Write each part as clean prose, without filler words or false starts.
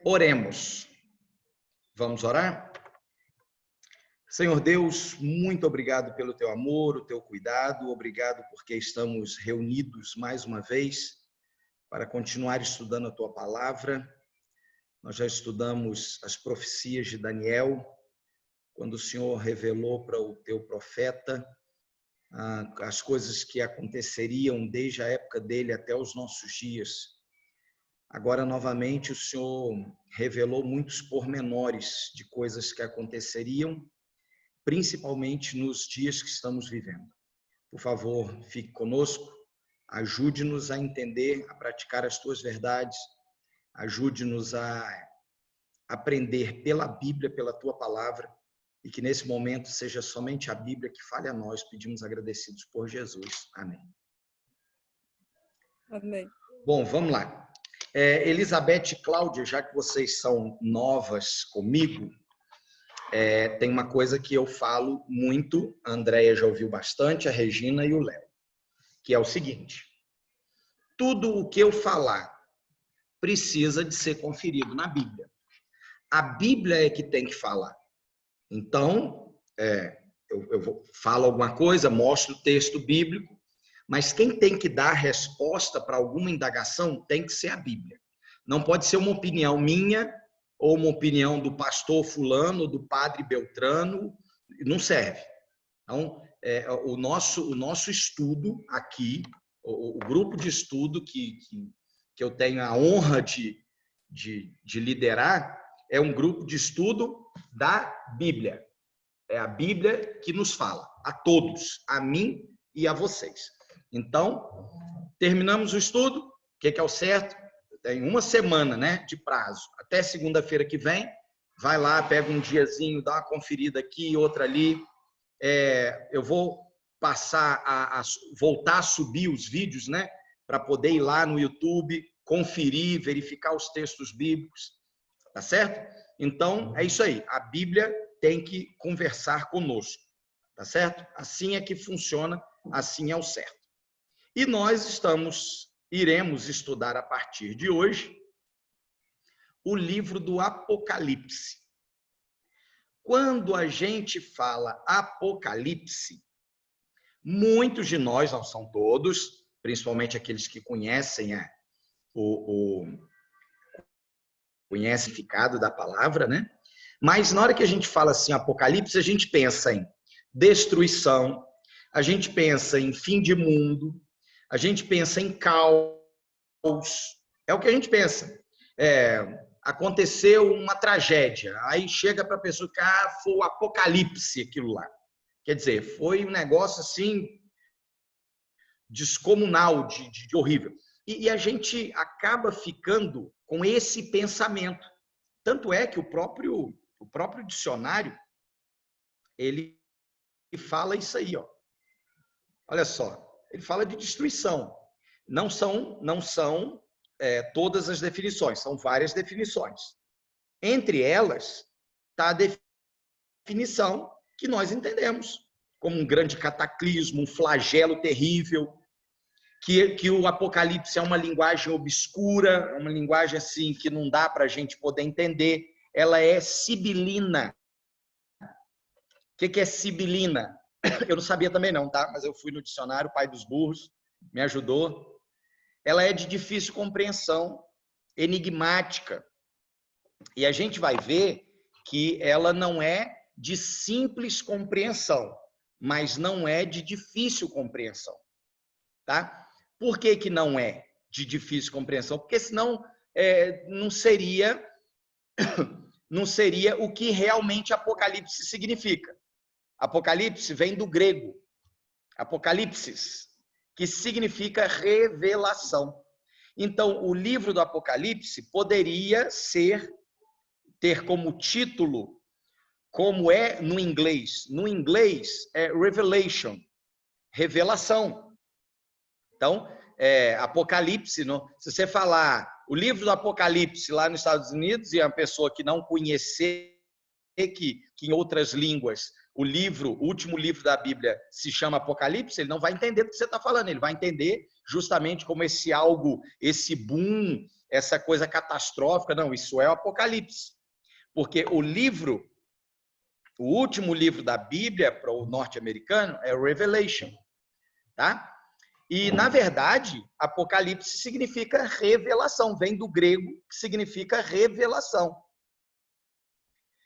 Oremos. Vamos orar? Senhor Deus, muito obrigado pelo teu amor, o teu cuidado, obrigado porque estamos reunidos mais uma vez para continuar estudando a tua palavra. Nós já estudamos as profecias de Daniel, quando o Senhor revelou para o teu profeta as coisas que aconteceriam desde a época dele até os nossos dias. Agora, novamente, o Senhor revelou muitos pormenores de coisas que aconteceriam, principalmente nos dias que estamos vivendo. Por favor, fique conosco, ajude-nos a entender, a praticar as tuas verdades, ajude-nos a aprender pela Bíblia, pela tua palavra, e que nesse momento seja somente a Bíblia que fale a nós. Pedimos agradecidos por Jesus. Amém. Amém. Bom, vamos lá. Elizabeth e Cláudia, já que vocês são novas comigo, tem uma coisa que eu falo muito, a Andréia já ouviu bastante, a Regina e o Léo, que é o seguinte: tudo o que eu falar precisa de ser conferido na Bíblia. A Bíblia é que tem que falar. Então, eu falo alguma coisa, mostro o texto bíblico, mas quem tem que dar a resposta para alguma indagação tem que ser a Bíblia. Não pode ser uma opinião minha ou uma opinião do pastor fulano, do padre Beltrano, não serve. Então, o nosso estudo aqui, o grupo de estudo que eu tenho a honra de liderar, é um grupo de estudo da Bíblia. É a Bíblia que nos fala, a todos, a mim e a vocês. Então, terminamos o estudo, o que é o certo? Tem uma semana, né, de prazo, até segunda-feira que vem, vai lá, pega um diazinho, dá uma conferida aqui, outra ali. Eu vou passar voltar a subir os vídeos, né, para poder ir lá no YouTube, conferir, verificar os textos bíblicos. Tá certo? Então, é isso aí. A Bíblia tem que conversar conosco. Tá certo? Assim é que funciona, assim é o certo. E nós iremos estudar a partir de hoje o livro do Apocalipse. Quando a gente fala Apocalipse, muitos de nós, não são todos, principalmente aqueles que conhecem conhece o significado da palavra, né? Mas na hora que a gente fala assim, Apocalipse, a gente pensa em destruição, a gente pensa em fim de mundo, a gente pensa em caos, é o que a gente pensa. Aconteceu uma tragédia, aí chega para a pessoa que foi o apocalipse aquilo lá. Quer dizer, foi um negócio assim descomunal, de horrível. E a gente acaba ficando com esse pensamento. Tanto é que o próprio dicionário, ele fala isso aí, ó. Olha só, ele fala de destruição. Não são todas as definições, são várias definições. Entre elas está a definição que nós entendemos como um grande cataclismo, um flagelo terrível, que o Apocalipse é uma linguagem obscura, uma linguagem assim que não dá para a gente poder entender. Ela é sibilina. O que é sibilina? Eu não sabia também não, tá? Mas eu fui no dicionário, o pai dos burros me ajudou. Ela é de difícil compreensão, enigmática. E a gente vai ver que ela não é de simples compreensão, mas não é de difícil compreensão, tá? Por que não é de difícil compreensão? Porque senão não seria o que realmente Apocalipse significa. Apocalipse vem do grego, apocalipsis, que significa revelação. Então, o livro do Apocalipse poderia ter como título, como é no inglês. No inglês é revelation, revelação. Então, Apocalipse, se você falar o livro do Apocalipse lá nos Estados Unidos e a pessoa que não conhecer, que em outras línguas o último livro da Bíblia se chama Apocalipse, ele não vai entender do que você está falando, ele vai entender justamente como esse algo, esse boom, essa coisa catastrófica. Não, isso é o Apocalipse. Porque o último livro da Bíblia para o norte-americano é o Revelation, tá? E, na verdade, Apocalipse significa revelação, vem do grego, que significa revelação.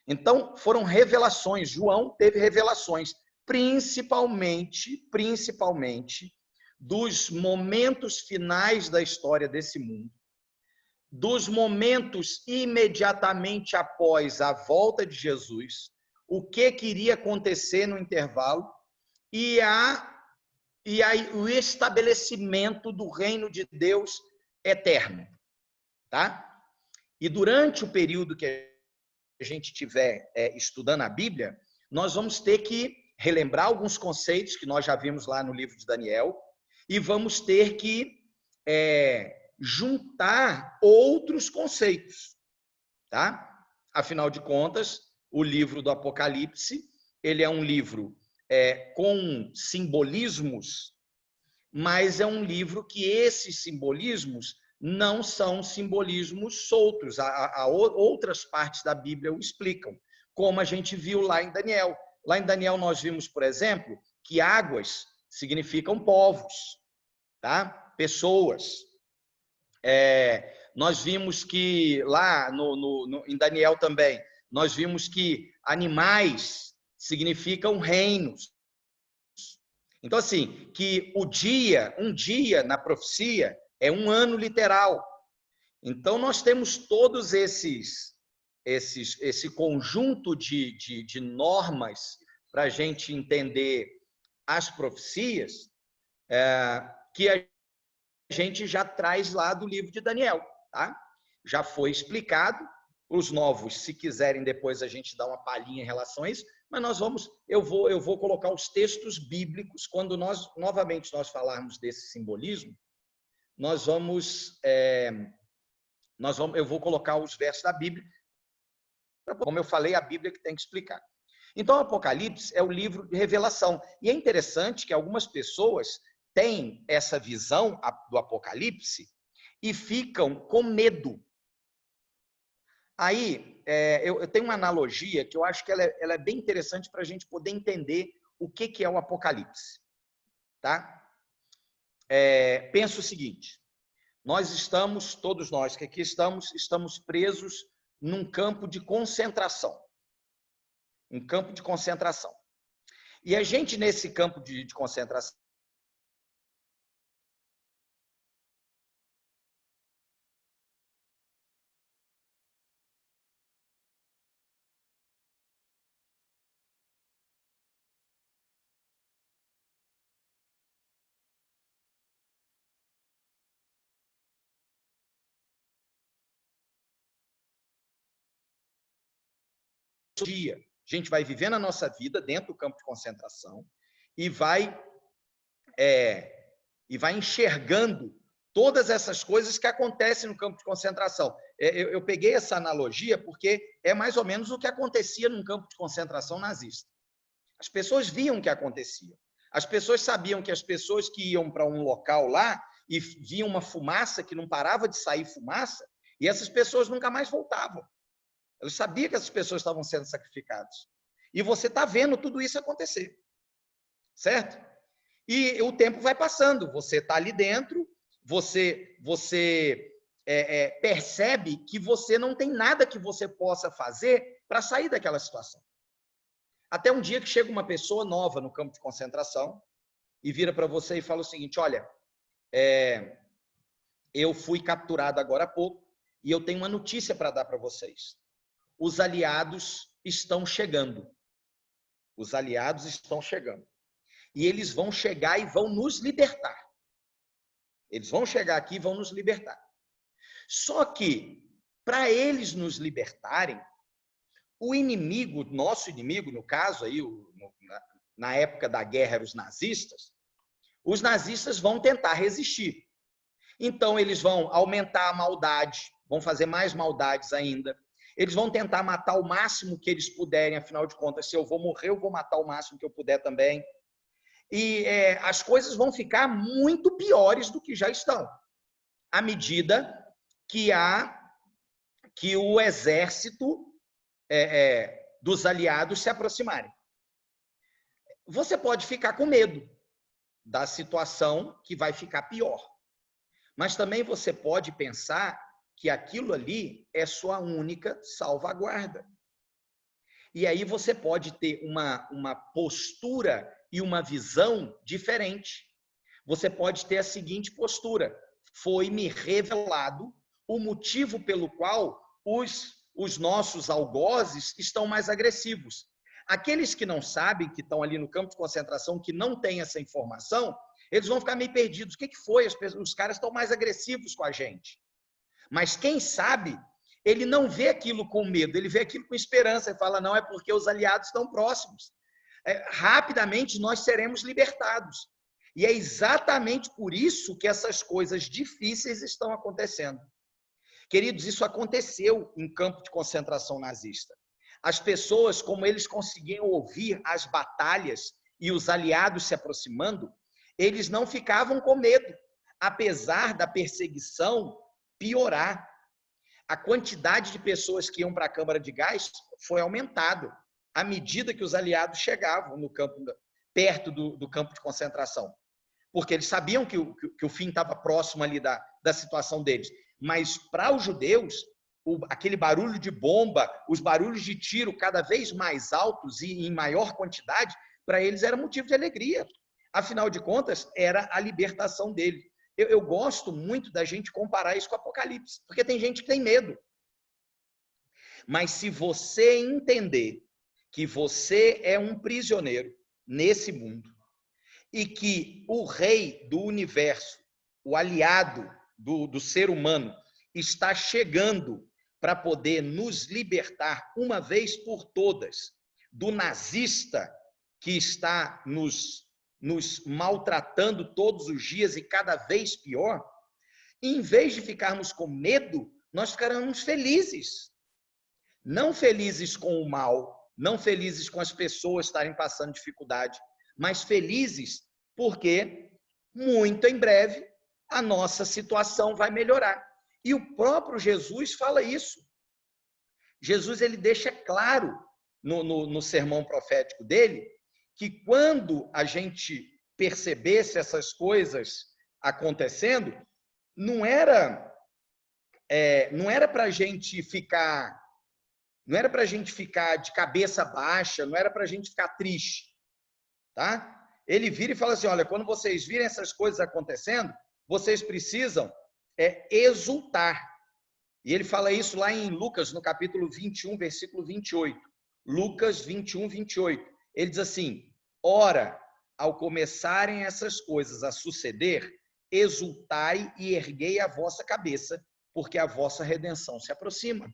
Então, foram revelações, João teve revelações, principalmente dos momentos finais da história desse mundo, dos momentos imediatamente após a volta de Jesus, o que iria acontecer no intervalo e o estabelecimento do reino de Deus eterno, tá? E durante o período que a gente estiver estudando a Bíblia, nós vamos ter que relembrar alguns conceitos que nós já vimos lá no livro de Daniel e vamos ter que juntar outros conceitos, tá? Afinal de contas, o livro do Apocalipse, ele é um livro com simbolismos, mas é um livro que esses simbolismos não são simbolismos soltos. Outras partes da Bíblia o explicam, como a gente viu lá em Daniel. Lá em Daniel nós vimos, por exemplo, que águas significam povos, tá? Pessoas. Nós vimos que lá em Daniel também, nós vimos que animais significam reinos. Então, assim, que um dia na profecia é um ano literal. Então, nós temos todos esse conjunto de normas para a gente entender as profecias que a gente já traz lá do livro de Daniel, tá? Já foi explicado. Os novos, se quiserem, depois a gente dá uma palhinha em relação a isso, mas eu vou colocar os textos bíblicos. Quando novamente nós falarmos desse simbolismo, eu vou colocar os versos da Bíblia. Como eu falei, a Bíblia que tem que explicar. Então, o Apocalipse é o livro de revelação. E é interessante que algumas pessoas têm essa visão do Apocalipse e ficam com medo. Aí, eu tenho uma analogia que eu acho que ela é bem interessante para a gente poder entender o que é o Apocalipse. Tá? Pensa o seguinte, todos nós que aqui estamos presos num campo de concentração. Um campo de concentração. E a gente, nesse campo de concentração, dia, a gente vai vivendo a nossa vida dentro do campo de concentração e vai enxergando todas essas coisas que acontecem no campo de concentração. Eu peguei essa analogia porque é mais ou menos o que acontecia num campo de concentração nazista. As pessoas viam o que acontecia. As pessoas sabiam que as pessoas que iam para um local lá e viam uma fumaça que não parava de sair fumaça, e essas pessoas nunca mais voltavam. Eles sabiam que essas pessoas estavam sendo sacrificadas. E você está vendo tudo isso acontecer. Certo? E o tempo vai passando. Você está ali dentro, você percebe que você não tem nada que você possa fazer para sair daquela situação. Até um dia que chega uma pessoa nova no campo de concentração e vira para você e fala o seguinte, olha, eu fui capturado agora há pouco e eu tenho uma notícia para dar para vocês. Os aliados estão chegando. Os aliados estão chegando. E eles vão chegar e vão nos libertar. Eles vão chegar aqui e vão nos libertar. Só que, para eles nos libertarem, o inimigo, nosso inimigo, no caso, aí, na época da guerra, eram os nazistas vão tentar resistir. Então, eles vão aumentar a maldade, vão fazer mais maldades ainda. Eles vão tentar matar o máximo que eles puderem, afinal de contas, se eu vou morrer, eu vou matar o máximo que eu puder também. E as coisas vão ficar muito piores do que já estão, à medida que o exército dos aliados se aproximarem. Você pode ficar com medo da situação que vai ficar pior, mas também você pode pensar que aquilo ali é sua única salvaguarda. E aí você pode ter uma postura e uma visão diferente. Você pode ter a seguinte postura: foi-me revelado o motivo pelo qual os nossos algozes estão mais agressivos. Aqueles que não sabem, que estão ali no campo de concentração, que não têm essa informação, eles vão ficar meio perdidos. O que foi? Os caras estão mais agressivos com a gente. Mas quem sabe, ele não vê aquilo com medo, ele vê aquilo com esperança e fala, não, é porque os aliados estão próximos. Rapidamente nós seremos libertados. E é exatamente por isso que essas coisas difíceis estão acontecendo. Queridos, isso aconteceu em campo de concentração nazista. As pessoas, como eles conseguiam ouvir as batalhas e os aliados se aproximando, eles não ficavam com medo, apesar da perseguição piorar. A quantidade de pessoas que iam para a câmara de gás foi aumentada à medida que os aliados chegavam no campo, perto do campo de concentração, porque eles sabiam que o fim estava próximo ali da situação deles. Mas para os judeus, aquele barulho de bomba, os barulhos de tiro cada vez mais altos e em maior quantidade, para eles era motivo de alegria. Afinal de contas, era a libertação dele. Eu gosto muito da gente comparar isso com o Apocalipse, porque tem gente que tem medo. Mas se você entender que você é um prisioneiro nesse mundo e que o rei do universo, o aliado do ser humano, está chegando para poder nos libertar uma vez por todas do nazista que está nos maltratando todos os dias e cada vez pior, em vez de ficarmos com medo, nós ficaremos felizes. Não felizes com o mal, não felizes com as pessoas estarem passando dificuldade, mas felizes porque, muito em breve, a nossa situação vai melhorar. E o próprio Jesus fala isso. Jesus ele deixa claro no sermão profético dele que quando a gente percebesse essas coisas acontecendo, não era para a gente ficar, não era para a gente ficar de cabeça baixa, não era para a gente ficar triste, tá? Ele vira e fala assim, olha, quando vocês virem essas coisas acontecendo, vocês precisam exultar. E ele fala isso lá em Lucas, no capítulo 21, versículo 28. Lucas 21, 28. Ele diz assim, ora, ao começarem essas coisas a suceder, exultai e erguei a vossa cabeça, porque a vossa redenção se aproxima.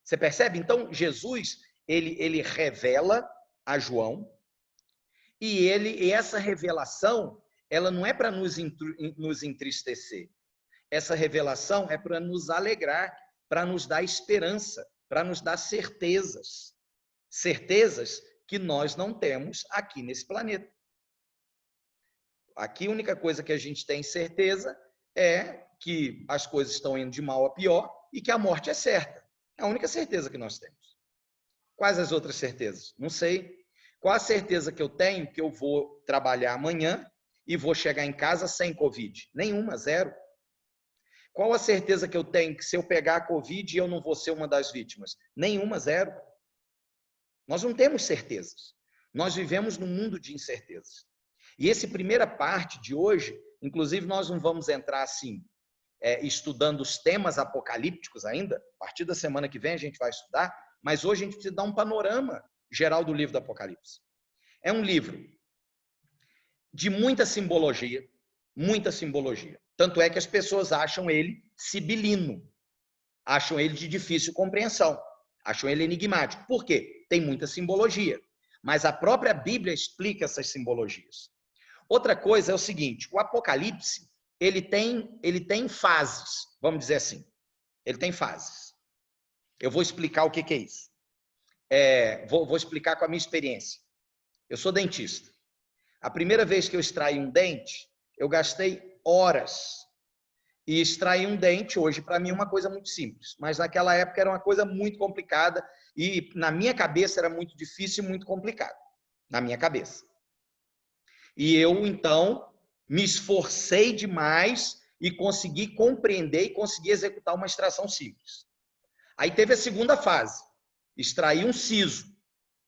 Você percebe? Então, Jesus, ele revela a João, e essa revelação, ela não é para nos entristecer. Essa revelação é para nos alegrar, para nos dar esperança, para nos dar certezas. Certezas que nós não temos aqui nesse planeta. Aqui a única coisa que a gente tem certeza é que as coisas estão indo de mal a pior e que a morte é certa. É a única certeza que nós temos. Quais as outras certezas? Não sei. Qual a certeza que eu tenho que eu vou trabalhar amanhã e vou chegar em casa sem Covid? Nenhuma, zero. Qual a certeza que eu tenho que se eu pegar a Covid eu não vou ser uma das vítimas? Nenhuma, zero. Nós não temos certezas. Nós vivemos num mundo de incertezas. E essa primeira parte de hoje, inclusive nós não vamos entrar assim, estudando os temas apocalípticos ainda, a partir da semana que vem a gente vai estudar, mas hoje a gente precisa dar um panorama geral do livro do Apocalipse. É um livro de muita simbologia, Tanto é que as pessoas acham ele sibilino, acham ele de difícil compreensão, acham ele enigmático. Por quê? Tem muita simbologia, mas a própria Bíblia explica essas simbologias. Outra coisa é o seguinte, o Apocalipse, ele tem fases, vamos dizer assim, ele tem fases. Eu vou explicar o que é isso. Vou explicar com a minha experiência. Eu sou dentista. A primeira vez que eu extraí um dente, eu gastei horas. E extrair um dente, hoje, para mim, é uma coisa muito simples. Mas naquela época era uma coisa muito complicada. E na minha cabeça era muito difícil e muito complicado. Na minha cabeça. E eu, então, me esforcei demais e consegui compreender e consegui executar uma extração simples. Aí teve a segunda fase. Extrair um siso,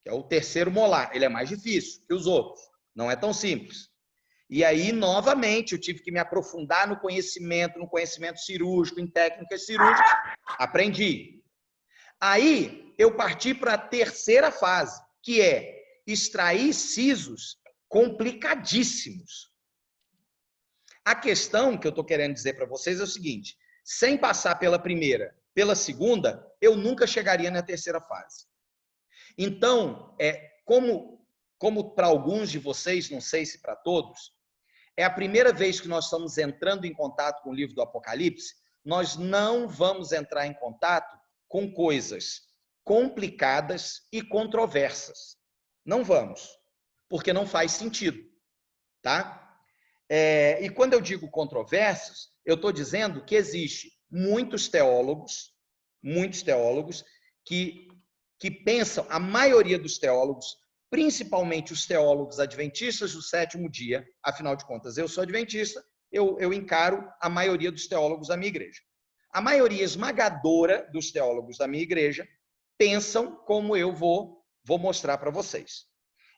que é o terceiro molar. Ele é mais difícil que os outros. Não é tão simples. E aí, novamente, eu tive que me aprofundar no conhecimento cirúrgico, em técnicas cirúrgicas. Aprendi. Aí, eu parti para a terceira fase, que é extrair sisos complicadíssimos. A questão que eu estou querendo dizer para vocês é o seguinte: sem passar pela primeira, pela segunda, eu nunca chegaria na terceira fase. Então, como para alguns de vocês, não sei se para todos, é a primeira vez que nós estamos entrando em contato com o livro do Apocalipse, nós não vamos entrar em contato com coisas complicadas e controversas. Não vamos, porque não faz sentido, tá? E quando eu digo controversas, eu estou dizendo que existe muitos teólogos que pensam, a maioria dos teólogos, principalmente os teólogos adventistas do sétimo dia, afinal de contas, eu sou adventista, eu encaro a maioria dos teólogos da minha igreja. A maioria esmagadora dos teólogos da minha igreja pensam como eu vou mostrar para vocês.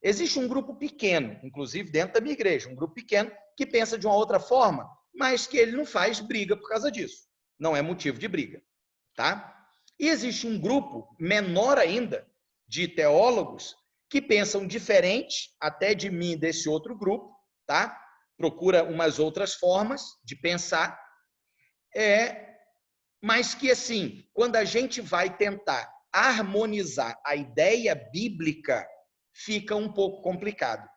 Existe um grupo pequeno, inclusive dentro da minha igreja, um grupo pequeno que pensa de uma outra forma, mas que ele não faz briga por causa disso. Não é motivo de briga, tá? E existe um grupo menor ainda de teólogos que pensam diferente até de mim e desse outro grupo, tá? Procura umas outras formas de pensar, mas que assim, quando a gente vai tentar harmonizar a ideia bíblica, fica um pouco complicado.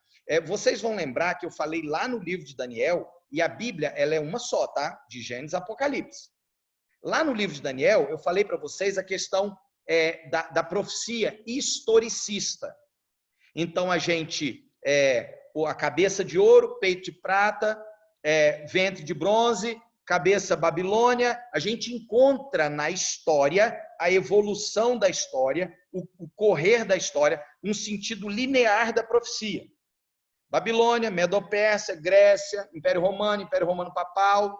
Vocês vão lembrar que eu falei lá no livro de Daniel, e a Bíblia ela é uma só, tá? De Gênesis a Apocalipse. Lá no livro de Daniel, eu falei para vocês a questão da profecia historicista. Então, a gente, a cabeça de ouro, peito de prata, ventre de bronze, cabeça Babilônia, a gente encontra na história a evolução da história, o correr da história, um sentido linear da profecia. Babilônia, Medo-Pérsia, Grécia, Império Romano Papal,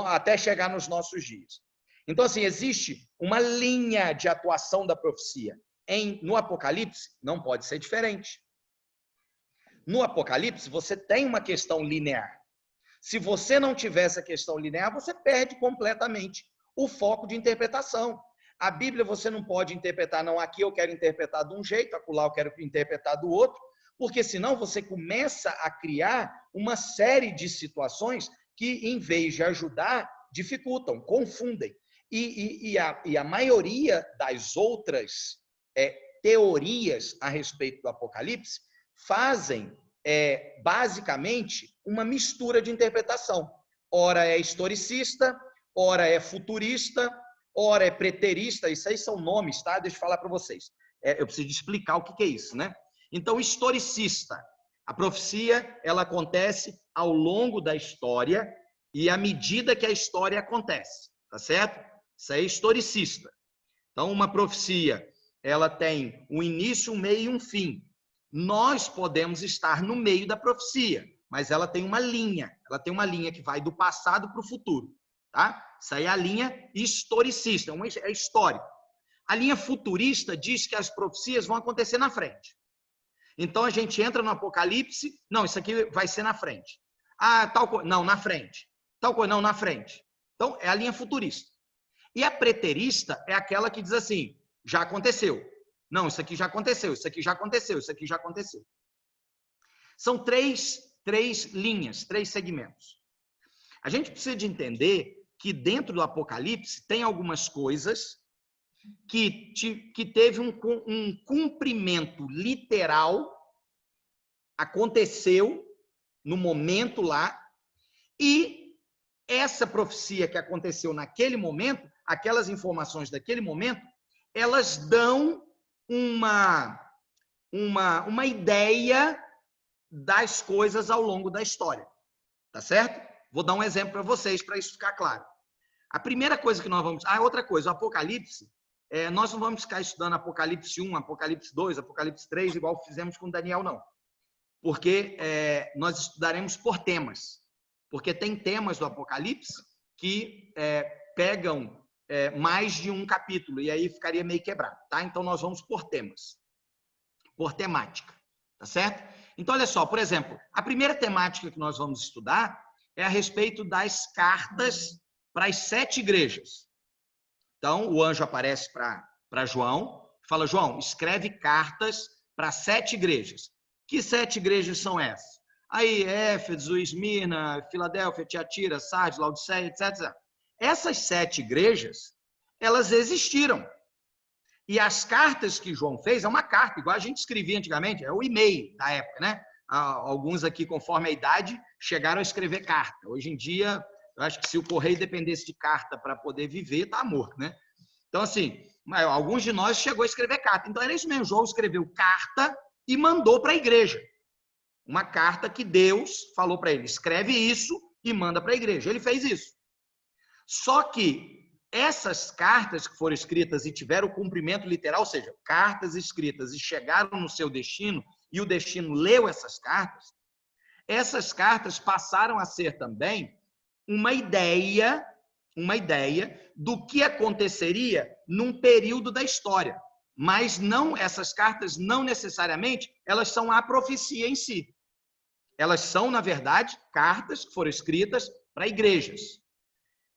até chegar nos nossos dias. Então, assim, existe uma linha de atuação da profecia. No Apocalipse, não pode ser diferente. No Apocalipse, você tem uma questão linear. Se você não tiver essa questão linear, você perde completamente o foco de interpretação. A Bíblia você não pode interpretar, não, aqui eu quero interpretar de um jeito, acolá eu quero interpretar do outro, porque senão você começa a criar uma série de situações que, em vez de ajudar, dificultam, confundem. E a maioria das outras teorias a respeito do Apocalipse fazem, basicamente, uma mistura de interpretação. Ora é historicista, ora é futurista, ora é preterista. Isso aí são nomes, tá? Deixa eu falar para vocês. Eu preciso explicar o que é isso, né? Então, historicista. A profecia, ela acontece ao longo da história e à medida que a história acontece, tá certo? Isso é historicista. Então, uma profecia, ela tem um início, um meio e um fim. Nós podemos estar no meio da profecia, mas ela tem uma linha. Ela tem uma linha que vai do passado para o futuro, tá? Isso aí é a linha historicista, é histórico. A linha futurista diz que as profecias vão acontecer na frente. Então, a gente entra no Apocalipse, não, isso aqui vai ser na frente. Ah, tal coisa, não, na frente. Tal coisa, não, na frente. Então, é a linha futurista. E a preterista é aquela que diz assim, já aconteceu. Não, isso aqui já aconteceu, isso aqui já aconteceu, isso aqui já aconteceu. São três linhas, três segmentos. A gente precisa de entender que dentro do Apocalipse tem algumas coisas que teve um cumprimento literal, aconteceu no momento lá, e essa profecia que aconteceu naquele momento, aquelas informações daquele momento, elas dão uma ideia das coisas ao longo da história, tá certo? Vou dar um exemplo para vocês, para isso ficar claro. A primeira coisa que nós vamos... outra coisa, o Apocalipse, nós não vamos ficar estudando Apocalipse 1, Apocalipse 2, Apocalipse 3, igual fizemos com Daniel, não. Porque nós estudaremos por temas. Porque tem temas do Apocalipse que pegam mais de um capítulo, e aí ficaria meio quebrado, tá? Então, nós vamos por temas, por temática, tá certo? Então, olha só, por exemplo, a primeira temática que nós vamos estudar é a respeito das cartas para as 7 igrejas. Então, o anjo aparece para João, fala, João, escreve cartas para 7 igrejas. Que 7 igrejas são essas? Aí, Éfeso, Esmirna, Filadélfia, Tiatira, Sardes, Laodiceia, etc. Essas 7 igrejas, elas existiram. E as cartas que João fez, é uma carta, igual a gente escrevia antigamente, é o e-mail da época, né? Alguns aqui, conforme a idade, chegaram a escrever carta. Hoje em dia, eu acho que se o correio dependesse de carta para poder viver, tá morto, né? Então, assim, alguns de nós chegou a escrever carta. Então, era isso mesmo, João escreveu carta e mandou para a igreja. Uma carta que Deus falou para ele, escreve isso e manda para a igreja. Ele fez isso. Só que essas cartas que foram escritas e tiveram cumprimento literal, ou seja, cartas escritas e chegaram no seu destino, e o destino leu essas cartas passaram a ser também uma ideia do que aconteceria num período da história. Mas não, essas cartas não necessariamente, elas são a profecia em si. Elas são, na verdade, cartas que foram escritas para igrejas.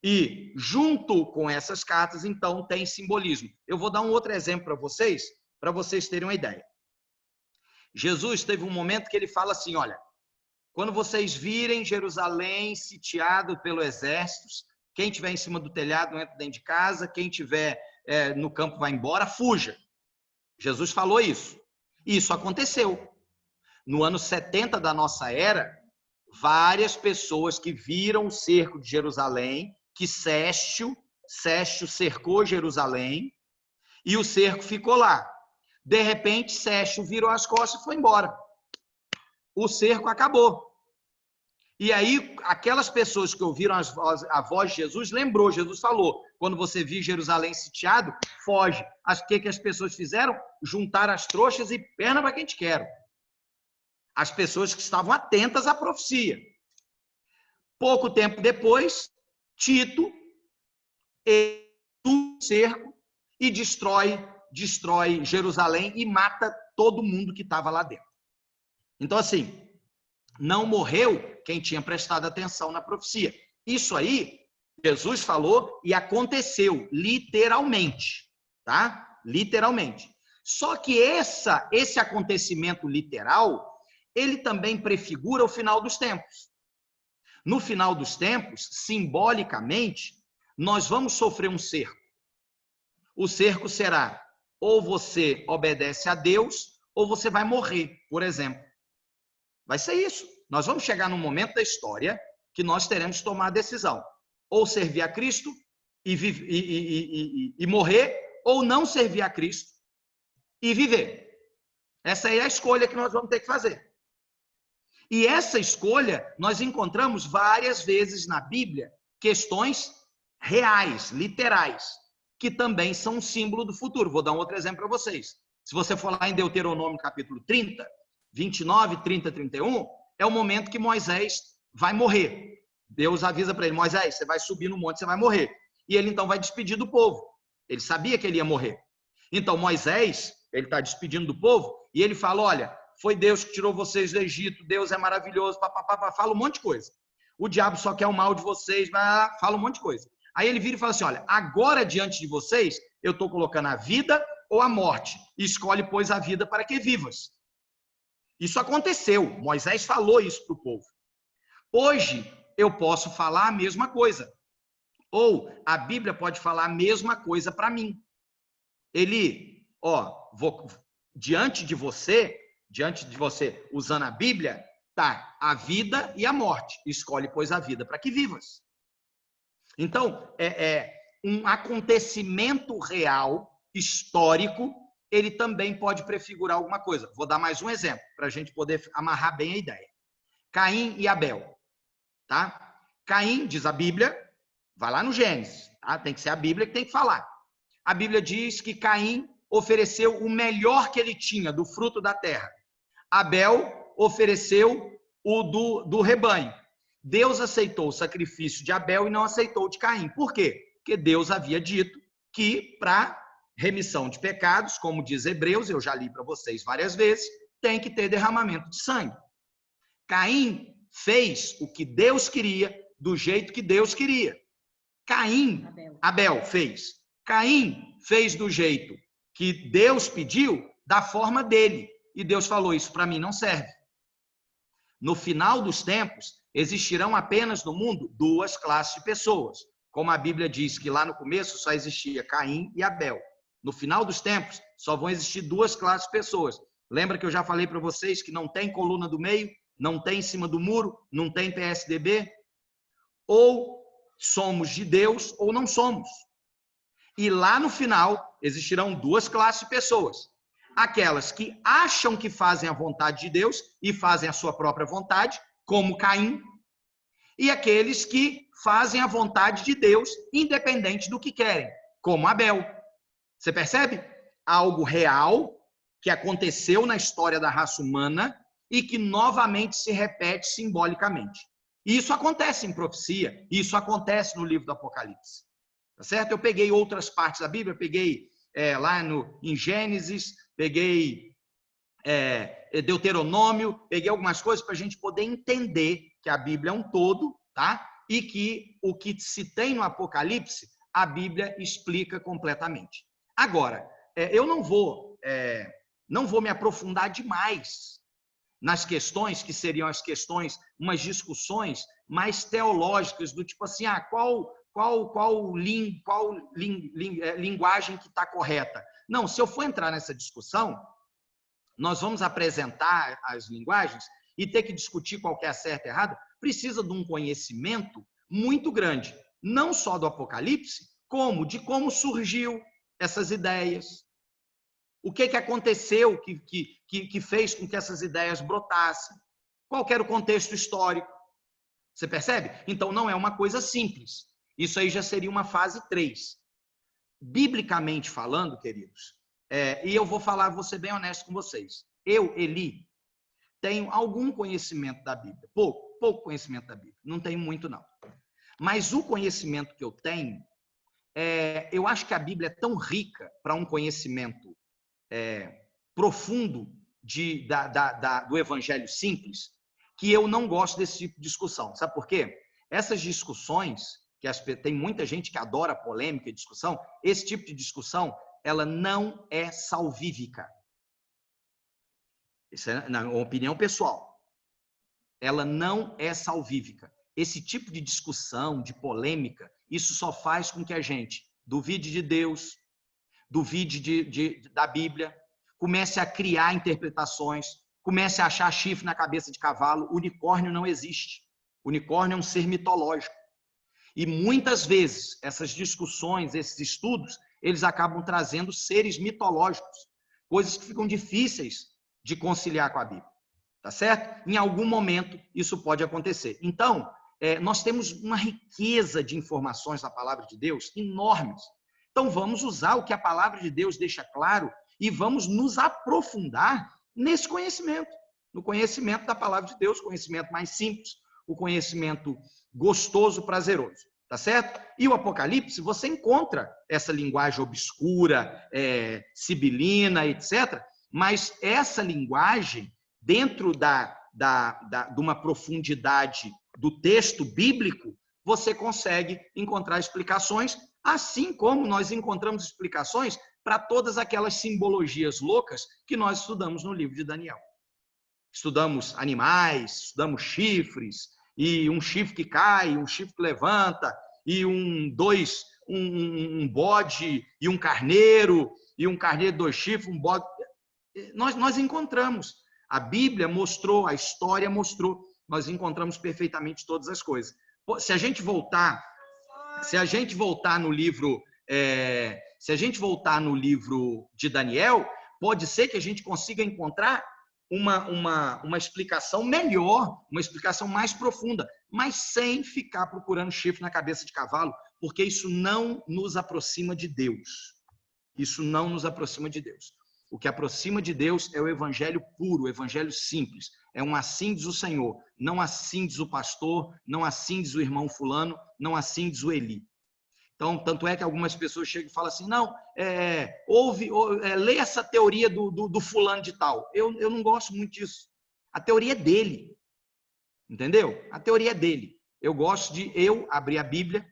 E, junto com essas cartas, então, tem simbolismo. Eu vou dar um outro exemplo para vocês terem uma ideia. Jesus teve um momento que ele fala assim, olha, quando vocês virem Jerusalém sitiado pelo exército, quem estiver em cima do telhado não entra dentro de casa, quem estiver no campo vai embora, fuja. Jesus falou isso. Isso aconteceu. No ano 70 da nossa era, várias pessoas que viram o cerco de Jerusalém, que Sestio cercou Jerusalém e o cerco ficou lá. De repente, Sestio virou as costas e foi embora. O cerco acabou. E aí, aquelas pessoas que ouviram a voz de Jesus, lembrou, Jesus falou, quando você vir Jerusalém sitiado, foge. O que as pessoas fizeram? Juntaram as trouxas e perna para quem te quer. As pessoas que estavam atentas à profecia. Pouco tempo depois, Tito o cerco e destrói Jerusalém e mata todo mundo que estava lá dentro. Então, assim, não morreu quem tinha prestado atenção na profecia. Isso aí, Jesus falou e aconteceu, literalmente, tá? Literalmente. Só que esse acontecimento literal, ele também prefigura o final dos tempos. No final dos tempos, simbolicamente, nós vamos sofrer um cerco. O cerco será ou você obedece a Deus ou você vai morrer, por exemplo. Vai ser isso. Nós vamos chegar num momento da história que nós teremos que tomar a decisão. Ou servir a Cristo e morrer, ou não servir a Cristo e viver. Essa é a escolha que nós vamos ter que fazer. E essa escolha, nós encontramos várias vezes na Bíblia questões reais, literais, que também são um símbolo do futuro. Vou dar um outro exemplo para vocês. Se você for lá em Deuteronômio capítulo 30, 29, 30, 31, é o momento que Moisés vai morrer. Deus avisa para ele, Moisés, você vai subir no monte, você vai morrer. E ele então vai despedir do povo. Ele sabia que ele ia morrer. Então Moisés, ele está despedindo do povo, e ele fala, olha, foi Deus que tirou vocês do Egito, Deus é maravilhoso, fala um monte de coisa. O diabo só quer o mal de vocês, fala um monte de coisa. Aí ele vira e fala assim, olha, agora diante de vocês, eu estou colocando a vida ou a morte. Escolhe, pois, a vida para que vivas. Isso aconteceu, Moisés falou isso para o povo. Hoje, eu posso falar a mesma coisa. Ou a Bíblia pode falar a mesma coisa para mim. Ele, diante de você, usando a Bíblia, tá a vida e a morte. Escolhe, pois, a vida para que vivas. Então, é um acontecimento real histórico, ele também pode prefigurar alguma coisa. Vou dar mais um exemplo, para a gente poder amarrar bem a ideia. Caim e Abel. Tá? Caim, diz a Bíblia, vai lá no Gênesis, tá? Tem que ser a Bíblia que tem que falar. A Bíblia diz que Caim ofereceu o melhor que ele tinha do fruto da terra. Abel ofereceu o do rebanho. Deus aceitou o sacrifício de Abel e não aceitou o de Caim. Por quê? Porque Deus havia dito que para remissão de pecados, como diz Hebreus, eu já li para vocês várias vezes, tem que ter derramamento de sangue. Caim fez o que Deus queria, do jeito que Deus queria. Abel fez. Caim fez do jeito que Deus pediu, da forma dele. E Deus falou, isso para mim não serve. No final dos tempos, existirão apenas no mundo duas classes de pessoas. Como a Bíblia diz que lá no começo só existia Caim e Abel. No final dos tempos, só vão existir duas classes de pessoas. Lembra que eu já falei para vocês que não tem coluna do meio, não tem em cima do muro, não tem PSDB? Ou somos de Deus ou não somos. E lá no final, existirão duas classes de pessoas. Aquelas que acham que fazem a vontade de Deus e fazem a sua própria vontade, como Caim, e aqueles que fazem a vontade de Deus, independente do que querem, como Abel. Você percebe? Algo real que aconteceu na história da raça humana e que novamente se repete simbolicamente. Isso acontece em profecia, isso acontece no livro do Apocalipse. Tá certo? Eu peguei outras partes da Bíblia, peguei lá em Gênesis, peguei Deuteronômio, peguei algumas coisas para a gente poder entender que a Bíblia é um todo, tá? E que o que se tem no Apocalipse, a Bíblia explica completamente. Agora, eu não vou me aprofundar demais nas questões que seriam as questões, umas discussões mais teológicas, do tipo assim, qual linguagem que está correta. Não, se eu for entrar nessa discussão, nós vamos apresentar as linguagens e ter que discutir qual que é a certa e errada, precisa de um conhecimento muito grande, não só do Apocalipse, como de como surgiu essas ideias, o que aconteceu que fez com que essas ideias brotassem, qual era o contexto histórico. Você percebe? Então, não é uma coisa simples. Isso aí já seria uma fase 3. Biblicamente falando, queridos, e eu vou ser bem honesto com vocês. Eu, Eli, tenho algum conhecimento da Bíblia. Pouco conhecimento da Bíblia. Não tenho muito, não. Mas o conhecimento que eu tenho, eu acho que a Bíblia é tão rica para um conhecimento profundo do evangelho simples, que eu não gosto desse tipo de discussão. Sabe por quê? Essas discussões, tem muita gente que adora polêmica e discussão, esse tipo de discussão, ela não é salvífica. Isso é na opinião pessoal. Ela não é salvífica. Esse tipo de discussão, de polêmica, isso só faz com que a gente duvide de Deus, duvide da Bíblia, comece a criar interpretações, comece a achar chifre na cabeça de cavalo. Unicórnio não existe. Unicórnio é um ser mitológico. E muitas vezes essas discussões, esses estudos, eles acabam trazendo seres mitológicos, coisas que ficam difíceis de conciliar com a Bíblia. Tá certo? Em algum momento isso pode acontecer. Então, nós temos uma riqueza de informações na palavra de Deus enormes. Então, vamos usar o que a palavra de Deus deixa claro e vamos nos aprofundar nesse conhecimento, no conhecimento da palavra de Deus, conhecimento mais simples, o conhecimento gostoso, prazeroso, tá certo? E o Apocalipse, você encontra essa linguagem obscura, sibilina, etc., mas essa linguagem, dentro de uma profundidade do texto bíblico, você consegue encontrar explicações, assim como nós encontramos explicações para todas aquelas simbologias loucas que nós estudamos no livro de Daniel. Estudamos animais, estudamos chifres, e um chifre que cai, um chifre que levanta, e um bode e um carneiro de 2 chifres, um bode. Nós encontramos. A Bíblia mostrou, a história mostrou, nós encontramos perfeitamente todas as coisas. Se a gente voltar no livro se a gente voltar no livro de Daniel, pode ser que a gente consiga encontrar uma explicação melhor, uma explicação mais profunda, mas sem ficar procurando chifre na cabeça de cavalo, porque isso não nos aproxima de Deus. Isso não nos aproxima de Deus. O que aproxima de Deus é o evangelho puro, o evangelho simples. É um assim diz o Senhor, não assim diz o pastor, não assim diz o irmão fulano, não assim diz o Eli. Então, tanto é que algumas pessoas chegam e falam assim, não, lê essa teoria do fulano de tal. Eu não gosto muito disso. A teoria é dele, entendeu? A teoria é dele. Eu gosto de eu abrir a Bíblia,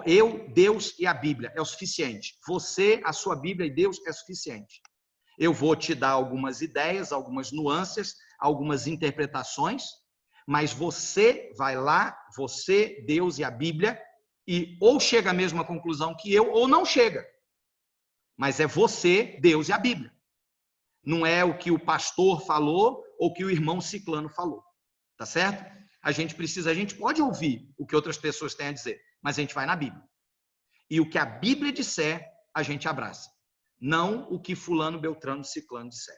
eu, Deus e a Bíblia, é o suficiente. Você, a sua Bíblia e Deus é suficiente. Eu vou te dar algumas ideias, algumas nuances, algumas interpretações, mas você vai lá, você, Deus e a Bíblia, e ou chega à mesma conclusão que eu, ou não chega. Mas é você, Deus e a Bíblia. Não é o que o pastor falou ou o que o irmão ciclano falou. Tá certo? A gente pode ouvir o que outras pessoas têm a dizer, mas a gente vai na Bíblia. E o que a Bíblia disser, a gente abraça. Não o que fulano, beltrano, ciclano disser.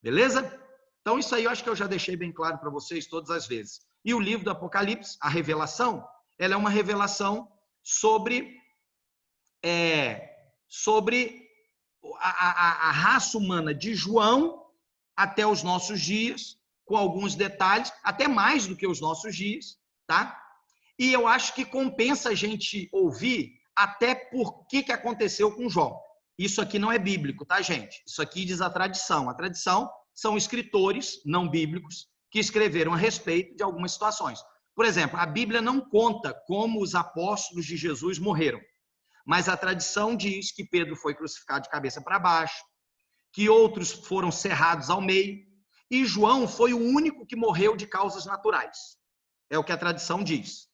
Beleza? Então isso aí eu acho que eu já deixei bem claro para vocês todas as vezes. E o livro do Apocalipse, a revelação, ela é uma revelação sobre a raça humana de João até os nossos dias, com alguns detalhes, até mais do que os nossos dias, tá? E eu acho que compensa a gente ouvir até por que aconteceu com João. Isso aqui não é bíblico, tá, gente? Isso aqui diz a tradição. A tradição são escritores não bíblicos que escreveram a respeito de algumas situações. Por exemplo, a Bíblia não conta como os apóstolos de Jesus morreram, mas a tradição diz que Pedro foi crucificado de cabeça para baixo, que outros foram cerrados ao meio, e João foi o único que morreu de causas naturais. É o que a tradição diz,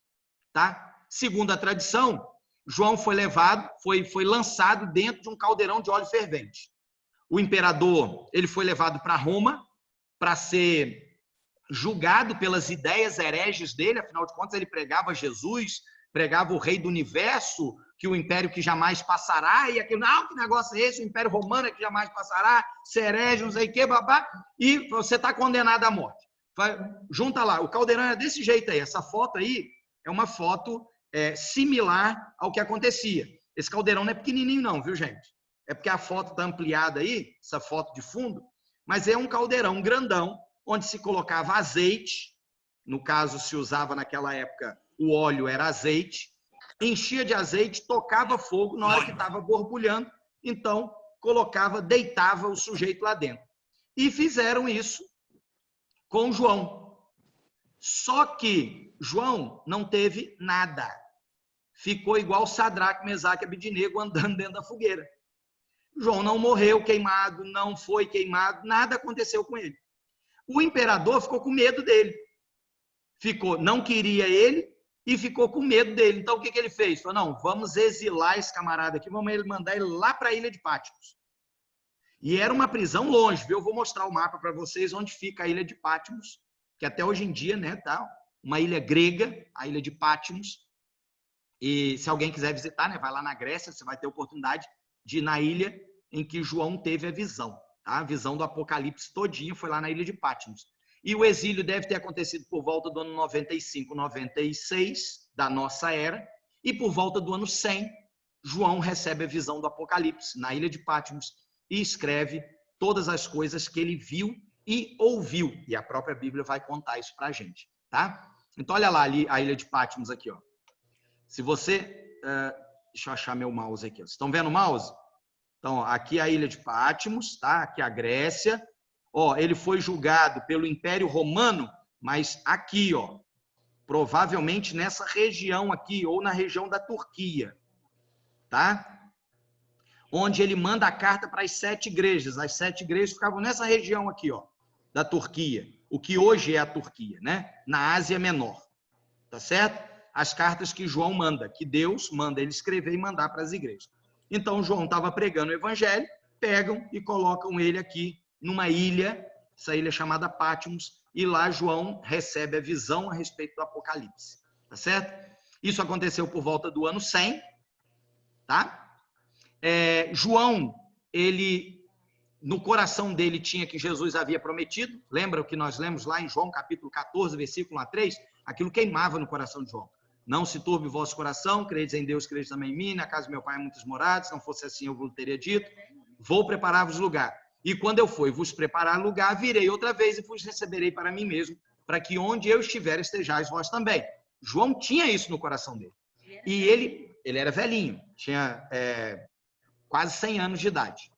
tá? Segundo a tradição, João foi lançado dentro de um caldeirão de óleo fervente. O imperador, ele foi levado para Roma para ser julgado pelas ideias hereges dele, afinal de contas ele pregava Jesus, pregava o rei do universo, que o império que jamais passará, e aquilo, não, que negócio é esse, o império romano é que jamais passará, ser herege, não sei o que, babá, e você está condenado à morte. Junta lá, o caldeirão é desse jeito aí, essa foto aí é uma foto similar ao que acontecia. Esse caldeirão não é pequenininho não, viu, gente? É porque a foto está ampliada aí, essa foto de fundo, mas é um caldeirão grandão, onde se colocava azeite, no caso se usava naquela época, o óleo era azeite, enchia de azeite, tocava fogo na hora que estava borbulhando, então deitava o sujeito lá dentro. E fizeram isso com João. Só que João não teve nada. Ficou igual Sadraque, Mesaque e Abednego andando dentro da fogueira. João não morreu queimado, não foi queimado, nada aconteceu com ele. O imperador ficou com medo dele. Não queria ele e ficou com medo dele. Então, o que ele fez? Falou, não, vamos exilar esse camarada aqui, vamos mandar ele lá para a ilha de Patmos. E era uma prisão longe, viu? Eu vou mostrar o mapa para vocês onde fica a ilha de Patmos, que até hoje em dia, né, tá? Uma ilha grega, a ilha de Patmos. E se alguém quiser visitar, né, vai lá na Grécia, você vai ter a oportunidade de ir na ilha em que João teve a visão. Tá? A visão do Apocalipse todinha foi lá na ilha de Patmos. E o exílio deve ter acontecido por volta do ano 95, 96 da nossa era, e por volta do ano 100, João recebe a visão do Apocalipse na ilha de Patmos e escreve todas as coisas que ele viu e ouviu. E a própria Bíblia vai contar isso para a gente. Tá? Então, olha lá ali a ilha de Patmos aqui. Ó. Se você... deixa eu achar meu mouse aqui. Ó. Vocês estão vendo o mouse? Então, ó, aqui a ilha de Patmos, tá? Aqui a Grécia. Ó, ele foi julgado pelo Império Romano, mas aqui, ó, provavelmente nessa região aqui, ou na região da Turquia, tá? Onde ele manda a carta para as 7 igrejas. As 7 igrejas ficavam nessa região aqui, ó, da Turquia, o que hoje é a Turquia, né? Na Ásia Menor, tá certo? As cartas que João manda, que Deus manda ele escrever e mandar para as igrejas. Então, João estava pregando o evangelho, pegam e colocam ele aqui numa ilha, essa ilha chamada Patmos, e lá João recebe a visão a respeito do Apocalipse, tá certo? Isso aconteceu por volta do ano 100, tá? João, ele, no coração dele, tinha que Jesus havia prometido. Lembra o que nós lemos lá em João, capítulo 14, versículo 1 a 3? Aquilo queimava no coração de João. Não se turbe o vosso coração, credes em Deus, credes também em mim. Na casa do meu pai há muitas moradas, se não fosse assim eu vos teria dito. Vou preparar-vos lugar. E quando eu for vos preparar lugar, virei outra vez e vos receberei para mim mesmo, para que onde eu estiver estejais vós também. João tinha isso no coração dele. E ele era velhinho, tinha quase 100 anos de idade.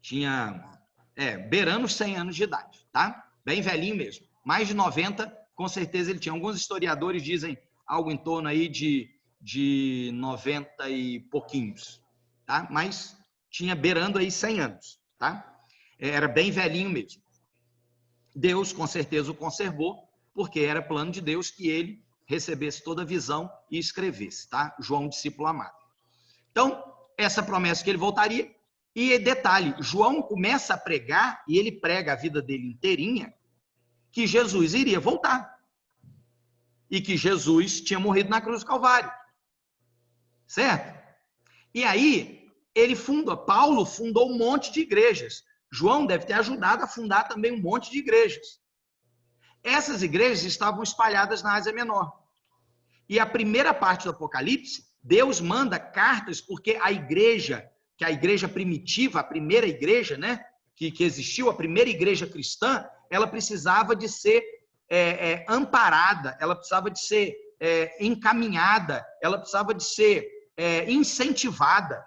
Tinha, beirando os 100 anos de idade, tá? Bem velhinho mesmo. Mais de 90, com certeza ele tinha. Alguns historiadores dizem algo em torno aí de 90 e pouquinhos, tá? Mas tinha beirando aí 100 anos, tá? Era bem velhinho mesmo. Deus, com certeza, o conservou, porque era plano de Deus que ele recebesse toda a visão e escrevesse, tá? João, discípulo amado. Então, essa promessa que ele voltaria. E detalhe, João começa a pregar, e ele prega a vida dele inteirinha, que Jesus iria voltar. E que Jesus tinha morrido na cruz do Calvário. Certo? E aí, Paulo fundou um monte de igrejas. João deve ter ajudado a fundar também um monte de igrejas. Essas igrejas estavam espalhadas na Ásia Menor. E a primeira parte do Apocalipse, Deus manda cartas, porque a igreja, que é a igreja primitiva, a primeira igreja, né, que existiu, a primeira igreja cristã, ela precisava de ser amparada, ela precisava de ser encaminhada, ela precisava de ser incentivada.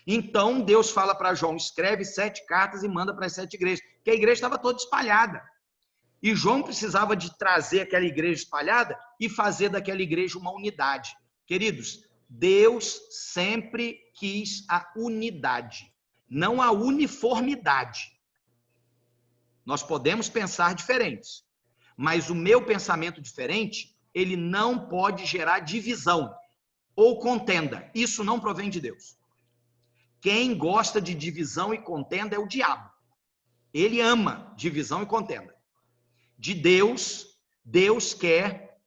Então, Deus fala para João, escreve 7 cartas e manda para as 7 igrejas, porque a igreja estava toda espalhada. E João precisava de trazer aquela igreja espalhada e fazer daquela igreja uma unidade. Queridos, Deus sempre quis a unidade, não a uniformidade. Nós podemos pensar diferentes, mas o meu pensamento diferente, ele não pode gerar divisão ou contenda. Isso não provém de Deus. Quem gosta de divisão e contenda é o diabo. Ele ama divisão e contenda. De Deus, Deus quer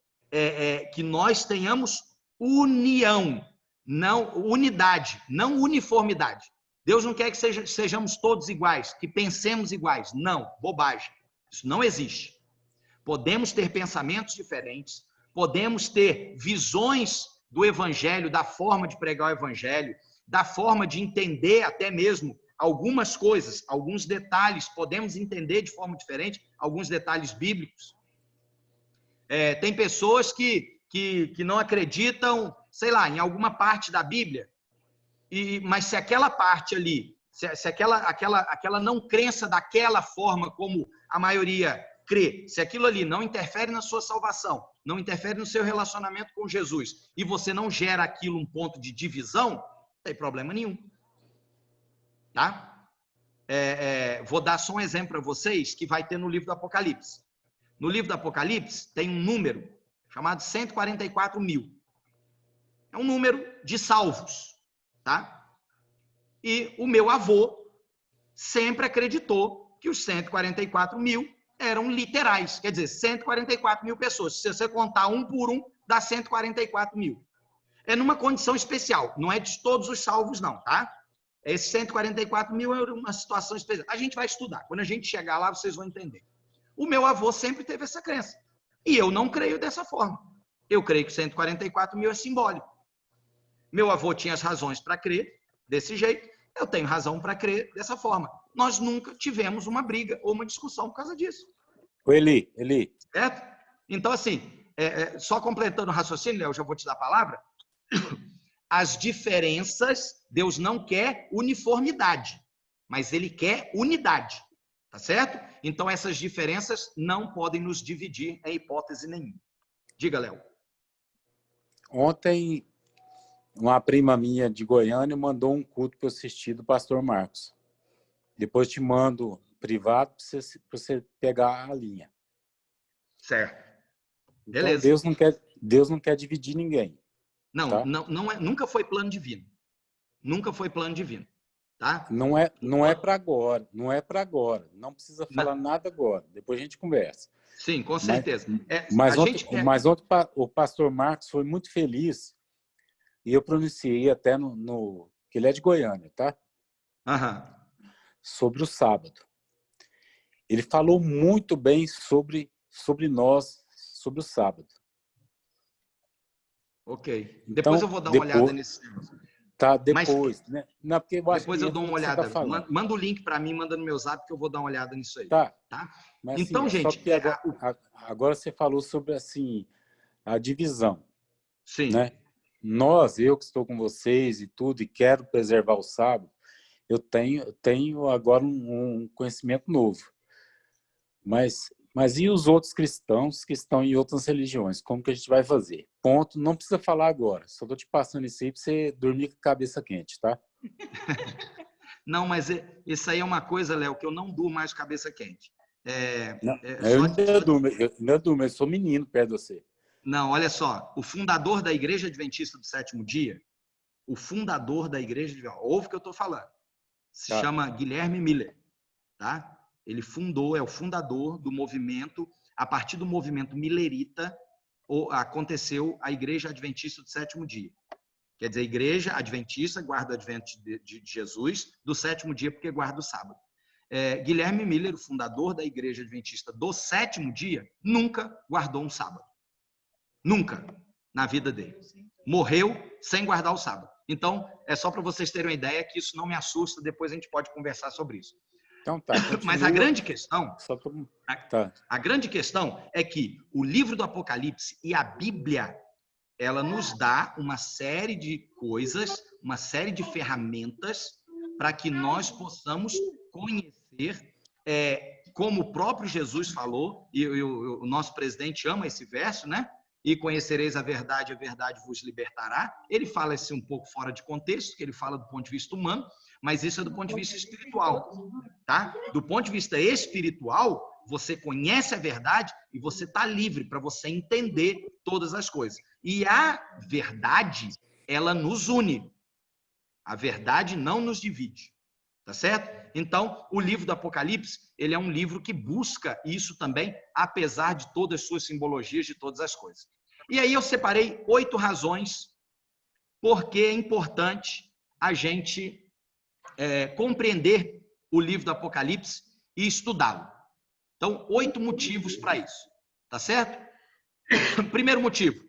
que nós tenhamos união, não unidade, não uniformidade. Deus não quer que sejamos todos iguais, que pensemos iguais. Não, bobagem. Isso não existe. Podemos ter pensamentos diferentes, podemos ter visões do evangelho, da forma de pregar o evangelho, da forma de entender até mesmo algumas coisas, alguns detalhes, podemos entender de forma diferente, alguns detalhes bíblicos. Tem pessoas que não acreditam, sei lá, em alguma parte da Bíblia, mas se aquela parte ali, se aquela não crença daquela forma como a maioria crê, se aquilo ali não interfere na sua salvação, não interfere no seu relacionamento com Jesus, e você não gera aquilo um ponto de divisão, não tem problema nenhum. Tá? Vou dar só um exemplo para vocês que vai ter no livro do Apocalipse. No livro do Apocalipse tem um número chamado 144 mil. É um número de salvos. Tá? E o meu avô sempre acreditou que os 144 mil eram literais. Quer dizer, 144 mil pessoas. Se você contar um por um, dá 144 mil. É numa condição especial. Não é de todos os salvos, não. Tá? Esse 144 mil é uma situação especial. A gente vai estudar. Quando a gente chegar lá, vocês vão entender. O meu avô sempre teve essa crença. E eu não creio dessa forma. Eu creio que 144 mil é simbólico. Meu avô tinha as razões para crer desse jeito. Eu tenho razão para crer dessa forma. Nós nunca tivemos uma briga ou uma discussão por causa disso. O Eli. Certo? Então, assim, só completando o raciocínio, Léo, já vou te dar a palavra. As diferenças, Deus não quer uniformidade, mas Ele quer unidade, tá certo? Então, essas diferenças não podem nos dividir em hipótese nenhuma. Diga, Léo. Ontem, uma prima minha de Goiânia mandou um culto para eu assistir do pastor Marcos. Depois te mando privado para você pegar a linha. Certo. Então, beleza. Deus não quer dividir ninguém. Não, tá? nunca foi plano divino. Nunca foi plano divino. Tá? Não é para agora. Não é para agora. Não precisa falar nada agora. Depois a gente conversa. Sim, com certeza. Mas ontem o pastor Marcos foi muito feliz e eu pronunciei até no que ele é de Goiânia, tá? Aham. Sobre o sábado. Ele falou muito bem sobre nós, sobre o sábado. Ok. Depois Então, eu vou dar uma olhada nesse negócio. tá, Mas depois, né? Não, porque eu acho depois que eu entra dou no uma que você está olhada. falando. Manda o link para mim, manda no meu zap que eu vou dar uma olhada nisso aí. Tá. Tá? Mas assim, Então, só gente, que agora você falou sobre assim, a divisão, sim. né? Eu que estou com vocês e tudo, e quero preservar o sábado, eu tenho agora um conhecimento novo. Mas e os outros cristãos que estão em outras religiões? Como que a gente vai fazer? Ponto, não precisa falar agora. Só estou te passando isso aí para você dormir com a cabeça quente, tá? Não, mas isso aí é uma coisa, Léo, que eu não durmo mais cabeça quente. Não, eu ainda durmo, eu sou menino perto de você. Não, olha só, o fundador da Igreja Adventista do Sétimo Dia, o fundador da Igreja Adventista, ouve o que eu estou falando, se Tá. chama Guilherme Miller, tá? Ele é o fundador do movimento, a partir do movimento millerita, aconteceu a Igreja Adventista do Sétimo Dia. Quer dizer, a Igreja Adventista guarda o advento de Jesus do sétimo dia, porque guarda o sábado. Guilherme Miller, o fundador da Igreja Adventista do Sétimo Dia, nunca guardou um sábado. Nunca na vida dele. Morreu sem guardar o sábado. Então, é só para vocês terem uma ideia que isso não me assusta, depois a gente pode conversar sobre isso. Então tá, continua. Mas a grande questão, Tá. a grande questão é que o livro do Apocalipse e a Bíblia, ela nos dá uma série de coisas, uma série de ferramentas para que nós possamos conhecer, como o próprio Jesus falou, e o nosso presidente ama esse verso, né? E conhecereis a verdade vos libertará. Ele fala assim um pouco fora de contexto, que ele fala do ponto de vista humano, mas isso é do ponto de vista espiritual, tá? Do ponto de vista espiritual, você conhece a verdade e você está livre para você entender todas as coisas. E a verdade, ela nos une. A verdade não nos divide. Tá certo? Então, o livro do Apocalipse, ele é um livro que busca isso também, apesar de todas as suas simbologias, de todas as coisas. E aí eu separei 8 razões porque é importante a gente compreender o livro do Apocalipse e estudá-lo. Então, 8 motivos para isso. Tá certo? Primeiro motivo,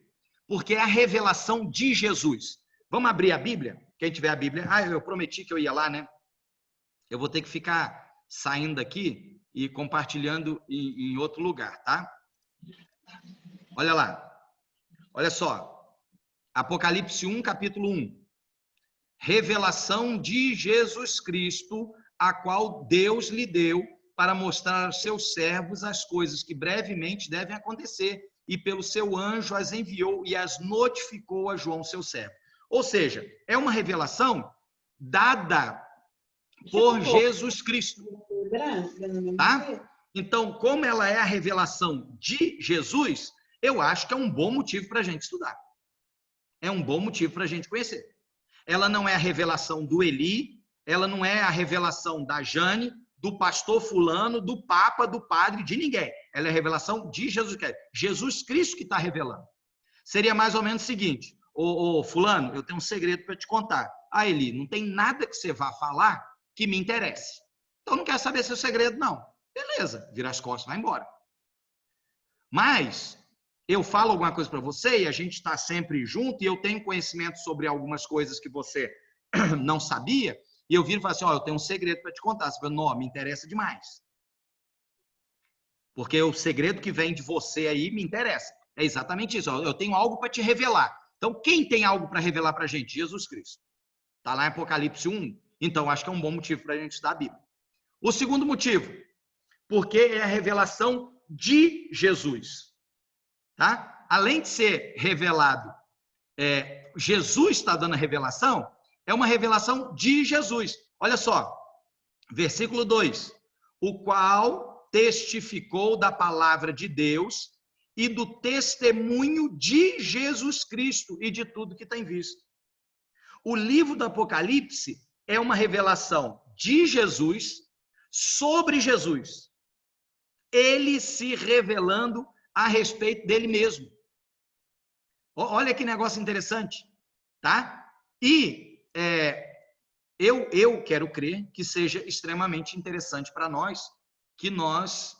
porque é a revelação de Jesus. Vamos abrir a Bíblia? Quem tiver a Bíblia. Eu prometi que eu ia lá, né? Eu vou ter que ficar saindo daqui e compartilhando em outro lugar, tá? Olha lá. Olha só. Apocalipse 1, capítulo 1. Revelação de Jesus Cristo, a qual Deus lhe deu para mostrar aos seus servos as coisas que brevemente devem acontecer, e pelo seu anjo as enviou e as notificou a João, seu servo. Ou seja, é uma revelação dada por Jesus Cristo. Tá? Então, como ela é a revelação de Jesus, eu acho que é um bom motivo para a gente estudar. É um bom motivo para a gente conhecer. Ela não é a revelação do Eli, ela não é a revelação da Jane, do pastor fulano, do papa, do padre, de ninguém. Ela é a revelação de Jesus Cristo. Jesus Cristo que está revelando. Seria mais ou menos o seguinte: ô fulano, eu tenho um segredo para te contar. Eli, não tem nada que você vá falar que me interesse. Então, não quero saber seu segredo, não. Beleza, vira as costas, vai embora. Mas eu falo alguma coisa para você e a gente está sempre junto e eu tenho conhecimento sobre algumas coisas que você não sabia e eu viro e falo assim, eu tenho um segredo para te contar. Você fala, não, me interessa demais. Porque o segredo que vem de você aí me interessa. É exatamente isso. Eu tenho algo para te revelar. Então, quem tem algo para revelar para a gente? Jesus Cristo. Está lá em Apocalipse 1. Então, acho que é um bom motivo para a gente estudar a Bíblia. O segundo motivo, porque é a revelação de Jesus. Tá? Além de ser revelado, Jesus está dando a revelação, é uma revelação de Jesus. Olha só, versículo 2. O qual testificou da palavra de Deus e do testemunho de Jesus Cristo e de tudo que tem visto. O livro do Apocalipse é uma revelação de Jesus sobre Jesus. Ele se revelando a respeito dele mesmo. Olha que negócio interessante, tá? E eu quero crer que seja extremamente interessante para nós, que nós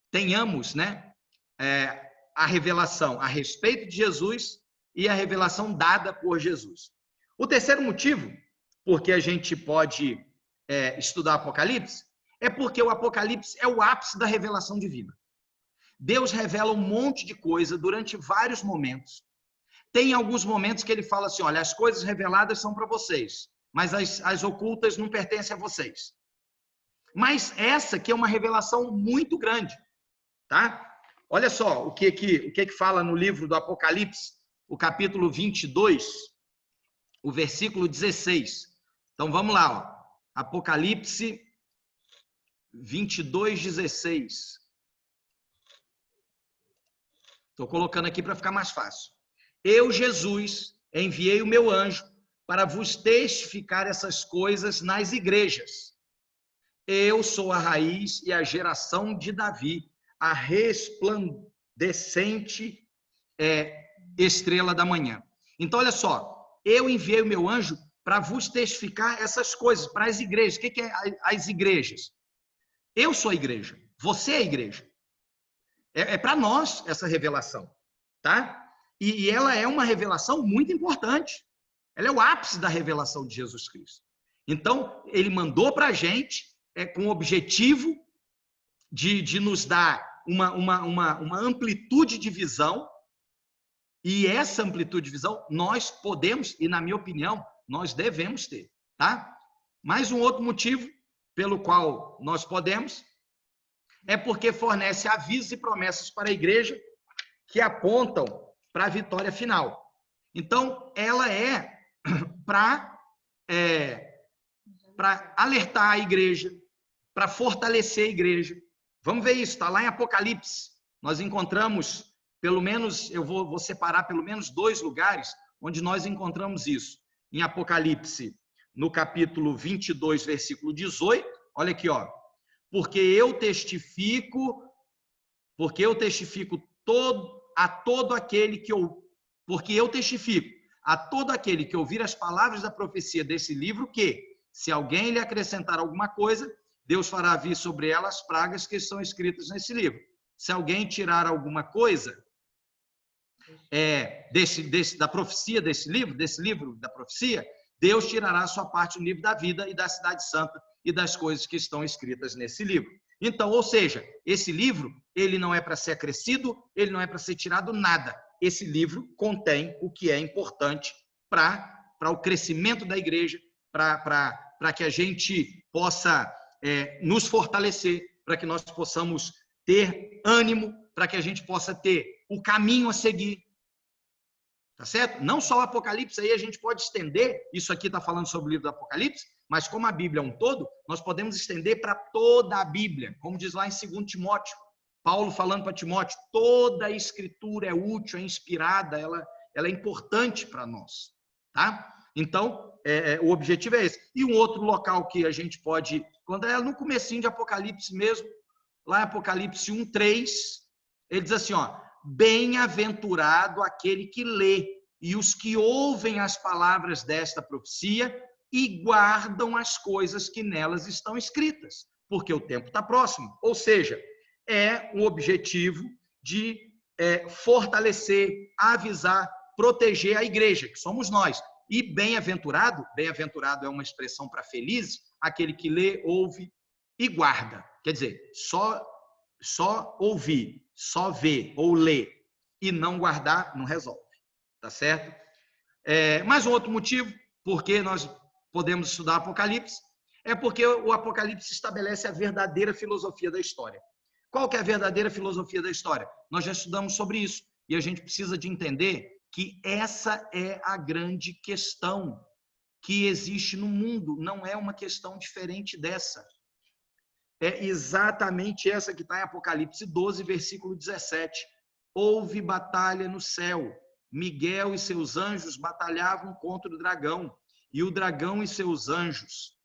tenhamos, né, a revelação a respeito de Jesus e a revelação dada por Jesus. O terceiro motivo, porque a gente pode estudar Apocalipse, é porque o Apocalipse é o ápice da revelação divina. Deus revela um monte de coisa durante vários momentos. Tem alguns momentos que ele fala assim, olha, as coisas reveladas são para vocês, mas as ocultas não pertencem a vocês. Mas essa aqui é uma revelação muito grande, tá? Olha só o que fala no livro do Apocalipse, o capítulo 22, o versículo 16. Então vamos lá, ó. Apocalipse 22, 16. Estou colocando aqui para ficar mais fácil. Eu, Jesus, enviei o meu anjo para vos testificar essas coisas nas igrejas. Eu sou a raiz e a geração de Davi, a resplandecente estrela da manhã. Então, olha só, eu enviei o meu anjo para vos testificar essas coisas, para as igrejas. O que é as igrejas? Eu sou a igreja, você é a igreja. É para nós essa revelação, tá? E ela é uma revelação muito importante. Ela é o ápice da revelação de Jesus Cristo. Então, ele mandou para a gente com o objetivo de nos dar uma amplitude de visão, e essa amplitude de visão nós podemos, e na minha opinião, nós devemos ter, tá? Mais um outro motivo pelo qual nós podemos é porque fornece avisos e promessas para a igreja que apontam para a vitória final. Então, ela é para alertar a igreja, para fortalecer a igreja. Vamos ver isso, está lá em Apocalipse. Nós encontramos, pelo menos, eu vou separar pelo menos 2 lugares onde nós encontramos isso. Em Apocalipse, no capítulo 22, versículo 18, olha aqui, ó. Porque eu testifico a todo aquele que ouvir as palavras da profecia desse livro, que, se alguém lhe acrescentar alguma coisa, Deus fará vir sobre ela as pragas que estão escritas nesse livro. Se alguém tirar alguma coisa da profecia desse livro da profecia, Deus tirará a sua parte do livro da vida e da cidade santa e das coisas que estão escritas nesse livro. Então, ou seja, esse livro, ele não é para ser acrescido, ele não é para ser tirado nada. Esse livro contém o que é importante para o crescimento da igreja, para que a gente possa nos fortalecer, para que nós possamos ter ânimo, para que a gente possa ter o caminho a seguir. Tá certo? Não só o Apocalipse, aí a gente pode estender, isso aqui está falando sobre o livro do Apocalipse, mas como a Bíblia é um todo, nós podemos estender para toda a Bíblia, como diz lá em 2 Timóteo, Paulo falando para Timóteo, toda a escritura é útil, é inspirada, ela é importante para nós, tá? Então, o objetivo é esse. E um outro local que a gente pode, quando é no comecinho de Apocalipse mesmo, lá em Apocalipse 1:3, ele diz assim, ó, bem-aventurado aquele que lê e os que ouvem as palavras desta profecia e guardam as coisas que nelas estão escritas, porque o tempo está próximo. Ou seja, é o objetivo de fortalecer, avisar, proteger a igreja, que somos nós. E bem-aventurado é uma expressão para feliz, aquele que lê, ouve e guarda. Quer dizer, só ouvir, só ver ou ler e não guardar, não resolve. Tá certo? Mais um outro motivo, porque nós podemos estudar Apocalipse, é porque o Apocalipse estabelece a verdadeira filosofia da história. Qual que é a verdadeira filosofia da história? Nós já estudamos sobre isso, e a gente precisa de entender que essa é a grande questão que existe no mundo, não é uma questão diferente dessa. É exatamente essa que está em Apocalipse 12, versículo 17. Houve batalha no céu. Miguel e seus anjos batalhavam contra o dragão, e o dragão e seus anjos.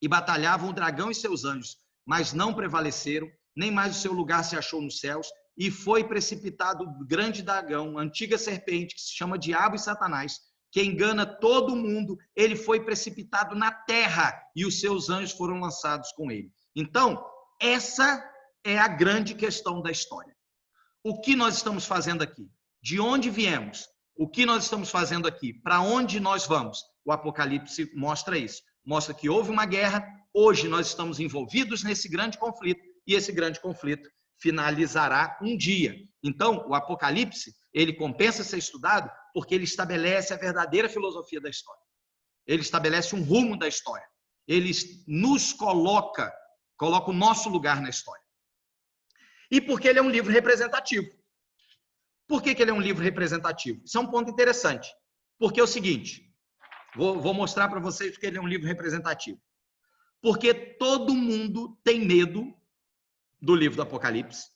E batalhavam o dragão e seus anjos, mas não prevaleceram, nem mais o seu lugar se achou nos céus, e foi precipitado o grande dragão, a antiga serpente, que se chama Diabo e Satanás, que engana todo mundo, ele foi precipitado na terra e os seus anjos foram lançados com ele. Então, essa é a grande questão da história. O que nós estamos fazendo aqui? De onde viemos? O que nós estamos fazendo aqui? Para onde nós vamos? O Apocalipse mostra isso. Mostra que houve uma guerra, hoje nós estamos envolvidos nesse grande conflito e esse grande conflito finalizará um dia. Então, o Apocalipse, ele compensa ser estudado porque ele estabelece a verdadeira filosofia da história. Ele estabelece um rumo da história. Ele nos coloca o nosso lugar na história. E porque ele é um livro representativo. Por que ele é um livro representativo? Isso é um ponto interessante. Porque é o seguinte, vou mostrar para vocês porque ele é um livro representativo. Porque todo mundo tem medo do livro do Apocalipse,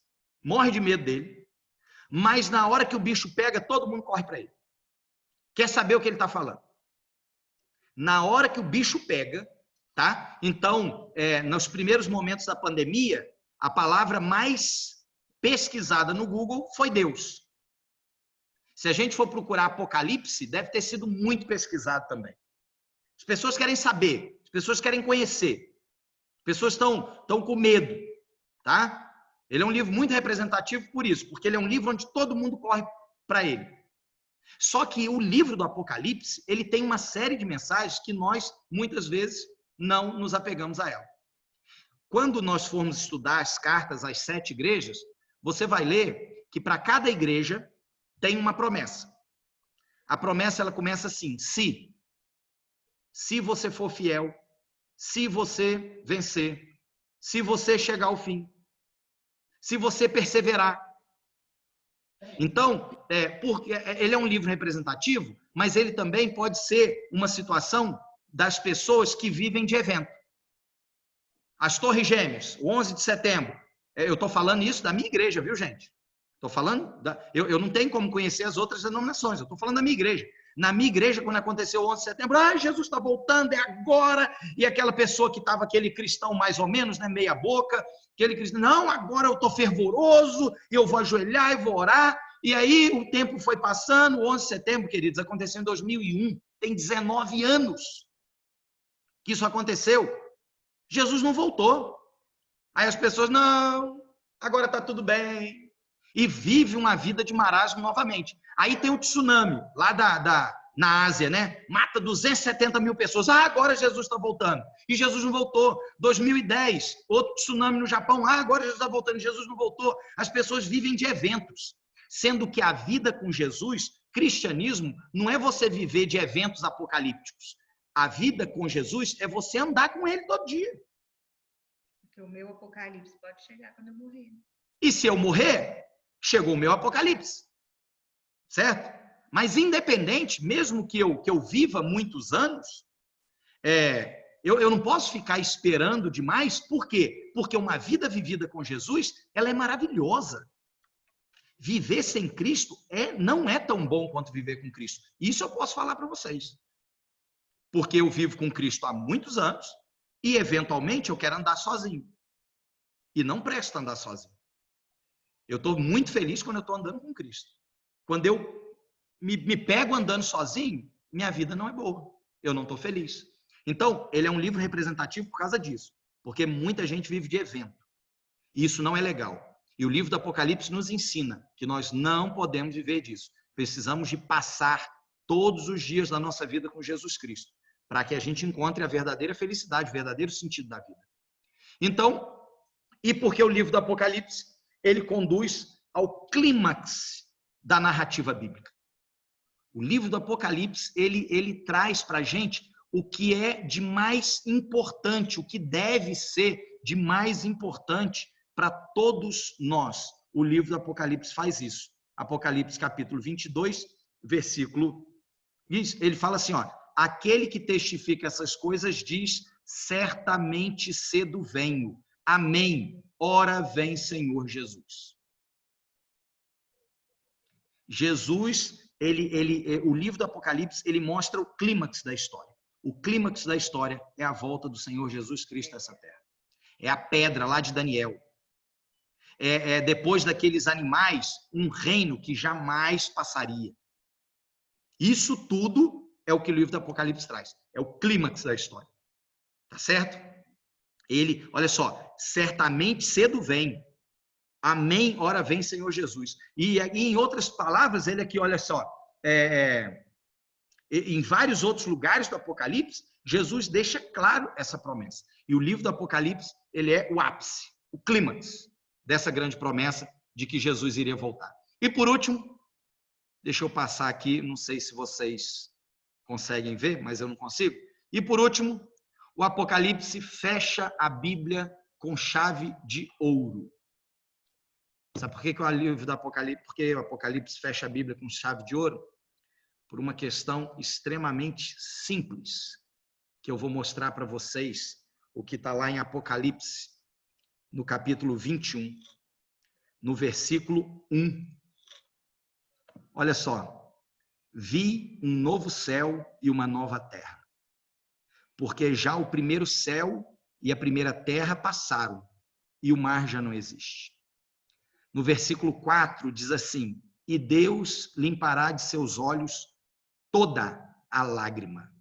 morre de medo dele, mas na hora que o bicho pega, todo mundo corre para ele. Quer saber o que ele está falando? Na hora que o bicho pega, tá? Então, nos primeiros momentos da pandemia, a palavra mais pesquisada no Google foi Deus. Se a gente for procurar Apocalipse, deve ter sido muito pesquisado também. As pessoas querem saber, as pessoas querem conhecer, as pessoas estão com medo, tá? Ele é um livro muito representativo por isso, porque ele é um livro onde todo mundo corre para ele. Só que o livro do Apocalipse, ele tem uma série de mensagens que nós, muitas vezes, não nos apegamos a ela. Quando nós formos estudar as cartas às 7 igrejas, você vai ler que para cada igreja tem uma promessa. A promessa, ela começa assim, se você for fiel, se você vencer, se você chegar ao fim, se você perseverar. Então, porque ele é um livro representativo, mas ele também pode ser uma situação das pessoas que vivem de evento. As Torres Gêmeas, o 11 de setembro. Eu estou falando isso da minha igreja, viu, gente? Estou falando... Eu não tenho como conhecer as outras denominações, eu estou falando da minha igreja. Na minha igreja, quando aconteceu o 11 de setembro, Jesus está voltando, é agora. E aquela pessoa que estava, aquele cristão mais ou menos, né, meia boca, aquele cristão, não, agora eu estou fervoroso, eu vou ajoelhar e vou orar. E aí o tempo foi passando, o 11 de setembro, queridos, aconteceu em 2001, tem 19 anos que isso aconteceu. Jesus não voltou. Aí as pessoas, não, agora está tudo bem. E vive uma vida de marasmo novamente. Aí tem o tsunami, lá na Ásia, né? Mata 270 mil pessoas. Agora Jesus está voltando. E Jesus não voltou. 2010, outro tsunami no Japão. Agora Jesus está voltando. E Jesus não voltou. As pessoas vivem de eventos. Sendo que a vida com Jesus, cristianismo, não é você viver de eventos apocalípticos. A vida com Jesus é você andar com ele todo dia. Porque o meu apocalipse pode chegar quando eu morrer. E se eu morrer, chegou o meu apocalipse. Certo? Mas independente, mesmo que eu viva muitos anos, eu não posso ficar esperando demais. Por quê? Porque uma vida vivida com Jesus, ela é maravilhosa. Viver sem Cristo não é tão bom quanto viver com Cristo. Isso eu posso falar para vocês. Porque eu vivo com Cristo há muitos anos e, eventualmente, eu quero andar sozinho. E não presta andar sozinho. Eu estou muito feliz quando eu estou andando com Cristo. Quando eu me pego andando sozinho, minha vida não é boa. Eu não estou feliz. Então, ele é um livro representativo por causa disso. Porque muita gente vive de evento. E isso não é legal. E o livro do Apocalipse nos ensina que nós não podemos viver disso. Precisamos de passar todos os dias da nossa vida com Jesus Cristo, para que a gente encontre a verdadeira felicidade, o verdadeiro sentido da vida. Então, e porque o livro do Apocalipse, ele conduz ao clímax da narrativa bíblica. O livro do Apocalipse, ele traz para a gente o que é de mais importante, o que deve ser de mais importante para todos nós. O livro do Apocalipse faz isso. Apocalipse capítulo 22, versículo... Ele fala assim, ó, aquele que testifica essas coisas diz, certamente cedo venho. Amém. Ora vem, Senhor Jesus. Jesus, o livro do Apocalipse, ele mostra o clímax da história. O clímax da história é a volta do Senhor Jesus Cristo a essa terra. É a pedra lá de Daniel. Depois daqueles animais, um reino que jamais passaria. Isso tudo é o que o livro do Apocalipse traz. É o clímax da história. Tá certo? Ele, olha só, certamente cedo vem. Amém, ora vem Senhor Jesus. E em outras palavras, ele aqui, olha só, em vários outros lugares do Apocalipse, Jesus deixa claro essa promessa. E o livro do Apocalipse, ele é o ápice, o clímax dessa grande promessa de que Jesus iria voltar. E por último, deixa eu passar aqui, não sei se vocês conseguem ver, mas eu não consigo. E por último, o Apocalipse fecha a Bíblia com chave de ouro. Sabe por que o livro do Apocalipse, porque o Apocalipse fecha a Bíblia com chave de ouro? Por uma questão extremamente simples, que eu vou mostrar para vocês o que está lá em Apocalipse, no capítulo 21, no versículo 1. Olha só, vi um novo céu e uma nova terra, porque já o primeiro céu e a primeira terra passaram, e o mar já não existe. No versículo 4 diz assim, e Deus limpará de seus olhos toda a lágrima,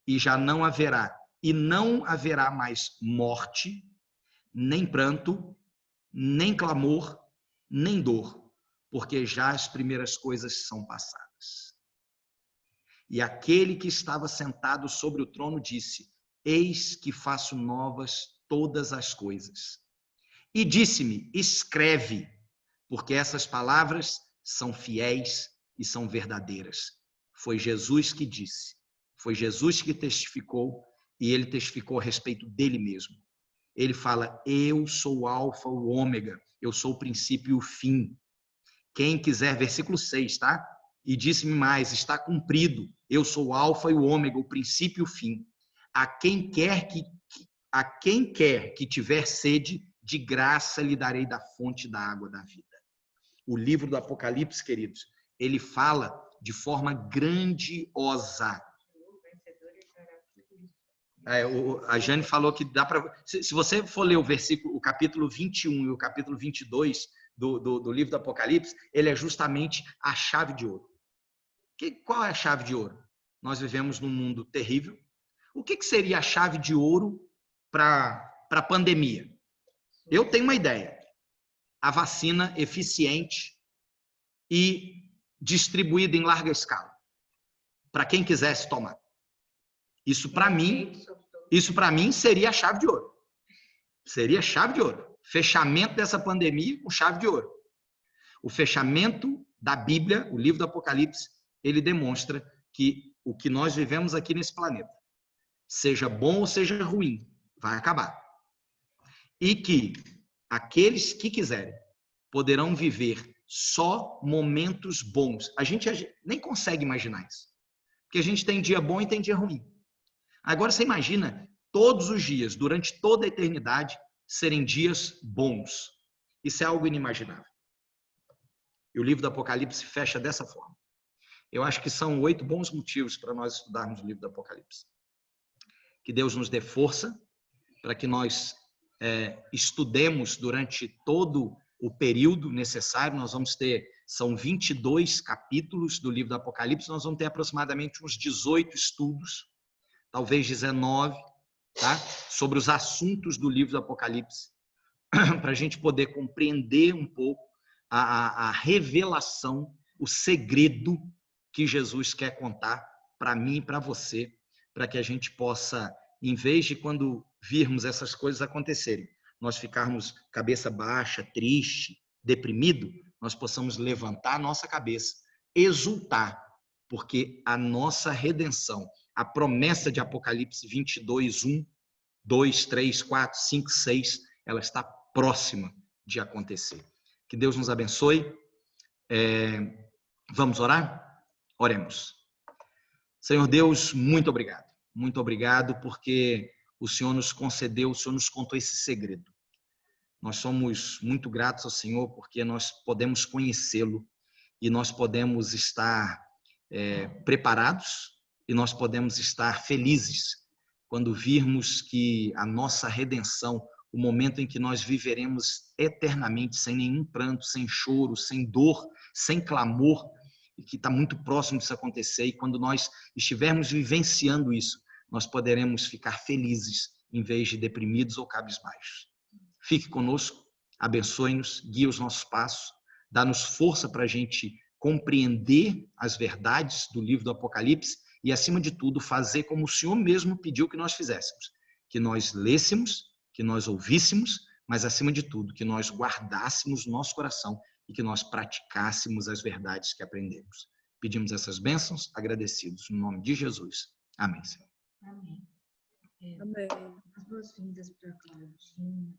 e já não haverá, e não haverá mais morte, nem pranto, nem clamor, nem dor, porque já as primeiras coisas são passadas. E aquele que estava sentado sobre o trono disse, eis que faço novas todas as coisas. E disse-me, escreve, porque essas palavras são fiéis e são verdadeiras. Foi Jesus que disse, foi Jesus que testificou, e ele testificou a respeito dele mesmo. Ele fala, eu sou o alfa, o ômega, eu sou o princípio e o fim. Quem quiser, versículo 6, tá? E disse-me mais, está cumprido, eu sou o alfa e o ômega, o princípio e o fim. A quem quer que tiver sede, de graça lhe darei da fonte da água da vida. O livro do Apocalipse, queridos, ele fala de forma grandiosa. A Jane falou que dá para... Se você for ler o capítulo 21 e o capítulo 22 do livro do Apocalipse, ele é justamente a chave de ouro. Qual é a chave de ouro? Nós vivemos num mundo terrível. O que seria a chave de ouro para a pandemia? Eu tenho uma ideia. A vacina eficiente e distribuída em larga escala, para quem quisesse tomar. Isso para mim seria a chave de ouro. Seria a chave de ouro. Fechamento dessa pandemia com chave de ouro. O fechamento da Bíblia, o livro do Apocalipse, ele demonstra que o que nós vivemos aqui nesse planeta, seja bom ou seja ruim, vai acabar. E que aqueles que quiserem poderão viver só momentos bons. A gente nem consegue imaginar isso. Porque a gente tem dia bom e tem dia ruim. Agora você imagina todos os dias, durante toda a eternidade, serem dias bons. Isso é algo inimaginável. E o livro do Apocalipse fecha dessa forma. Eu acho que são 8 bons motivos para nós estudarmos o livro do Apocalipse. Que Deus nos dê força para que nós estudemos durante todo o período necessário. Nós vamos ter, são 22 capítulos do livro do Apocalipse, nós vamos ter aproximadamente uns 18 estudos, talvez 19, tá? Sobre os assuntos do livro do Apocalipse, para a gente poder compreender um pouco a revelação, o segredo que Jesus quer contar para mim e para você, para que a gente possa, em vez de quando virmos essas coisas acontecerem, nós ficarmos cabeça baixa, triste, deprimido, nós possamos levantar a nossa cabeça, exultar, porque a nossa redenção, a promessa de Apocalipse 22, 1, 2, 3, 4, 5, 6, ela está próxima de acontecer. Que Deus nos abençoe. Vamos orar? Oremos. Senhor Deus, muito obrigado. Muito obrigado porque o Senhor nos concedeu, o Senhor nos contou esse segredo. Nós somos muito gratos ao Senhor porque nós podemos conhecê-lo e nós podemos estar preparados e nós podemos estar felizes quando virmos que a nossa redenção, o momento em que nós viveremos eternamente sem nenhum pranto, sem choro, sem dor, sem clamor, que está muito próximo disso acontecer, e quando nós estivermos vivenciando isso, nós poderemos ficar felizes em vez de deprimidos ou cabisbaixos. Fique conosco, abençoe-nos, guie os nossos passos, dá-nos força para a gente compreender as verdades do livro do Apocalipse e, acima de tudo, fazer como o Senhor mesmo pediu que nós fizéssemos, que nós lêssemos, que nós ouvíssemos, mas, acima de tudo, que nós guardássemos no nosso coração e que nós praticássemos as verdades que aprendemos. Pedimos essas bênçãos, agradecidos, no nome de Jesus. Amém, Senhor. Amém. Amém. As boas-vindas para a Claudinha.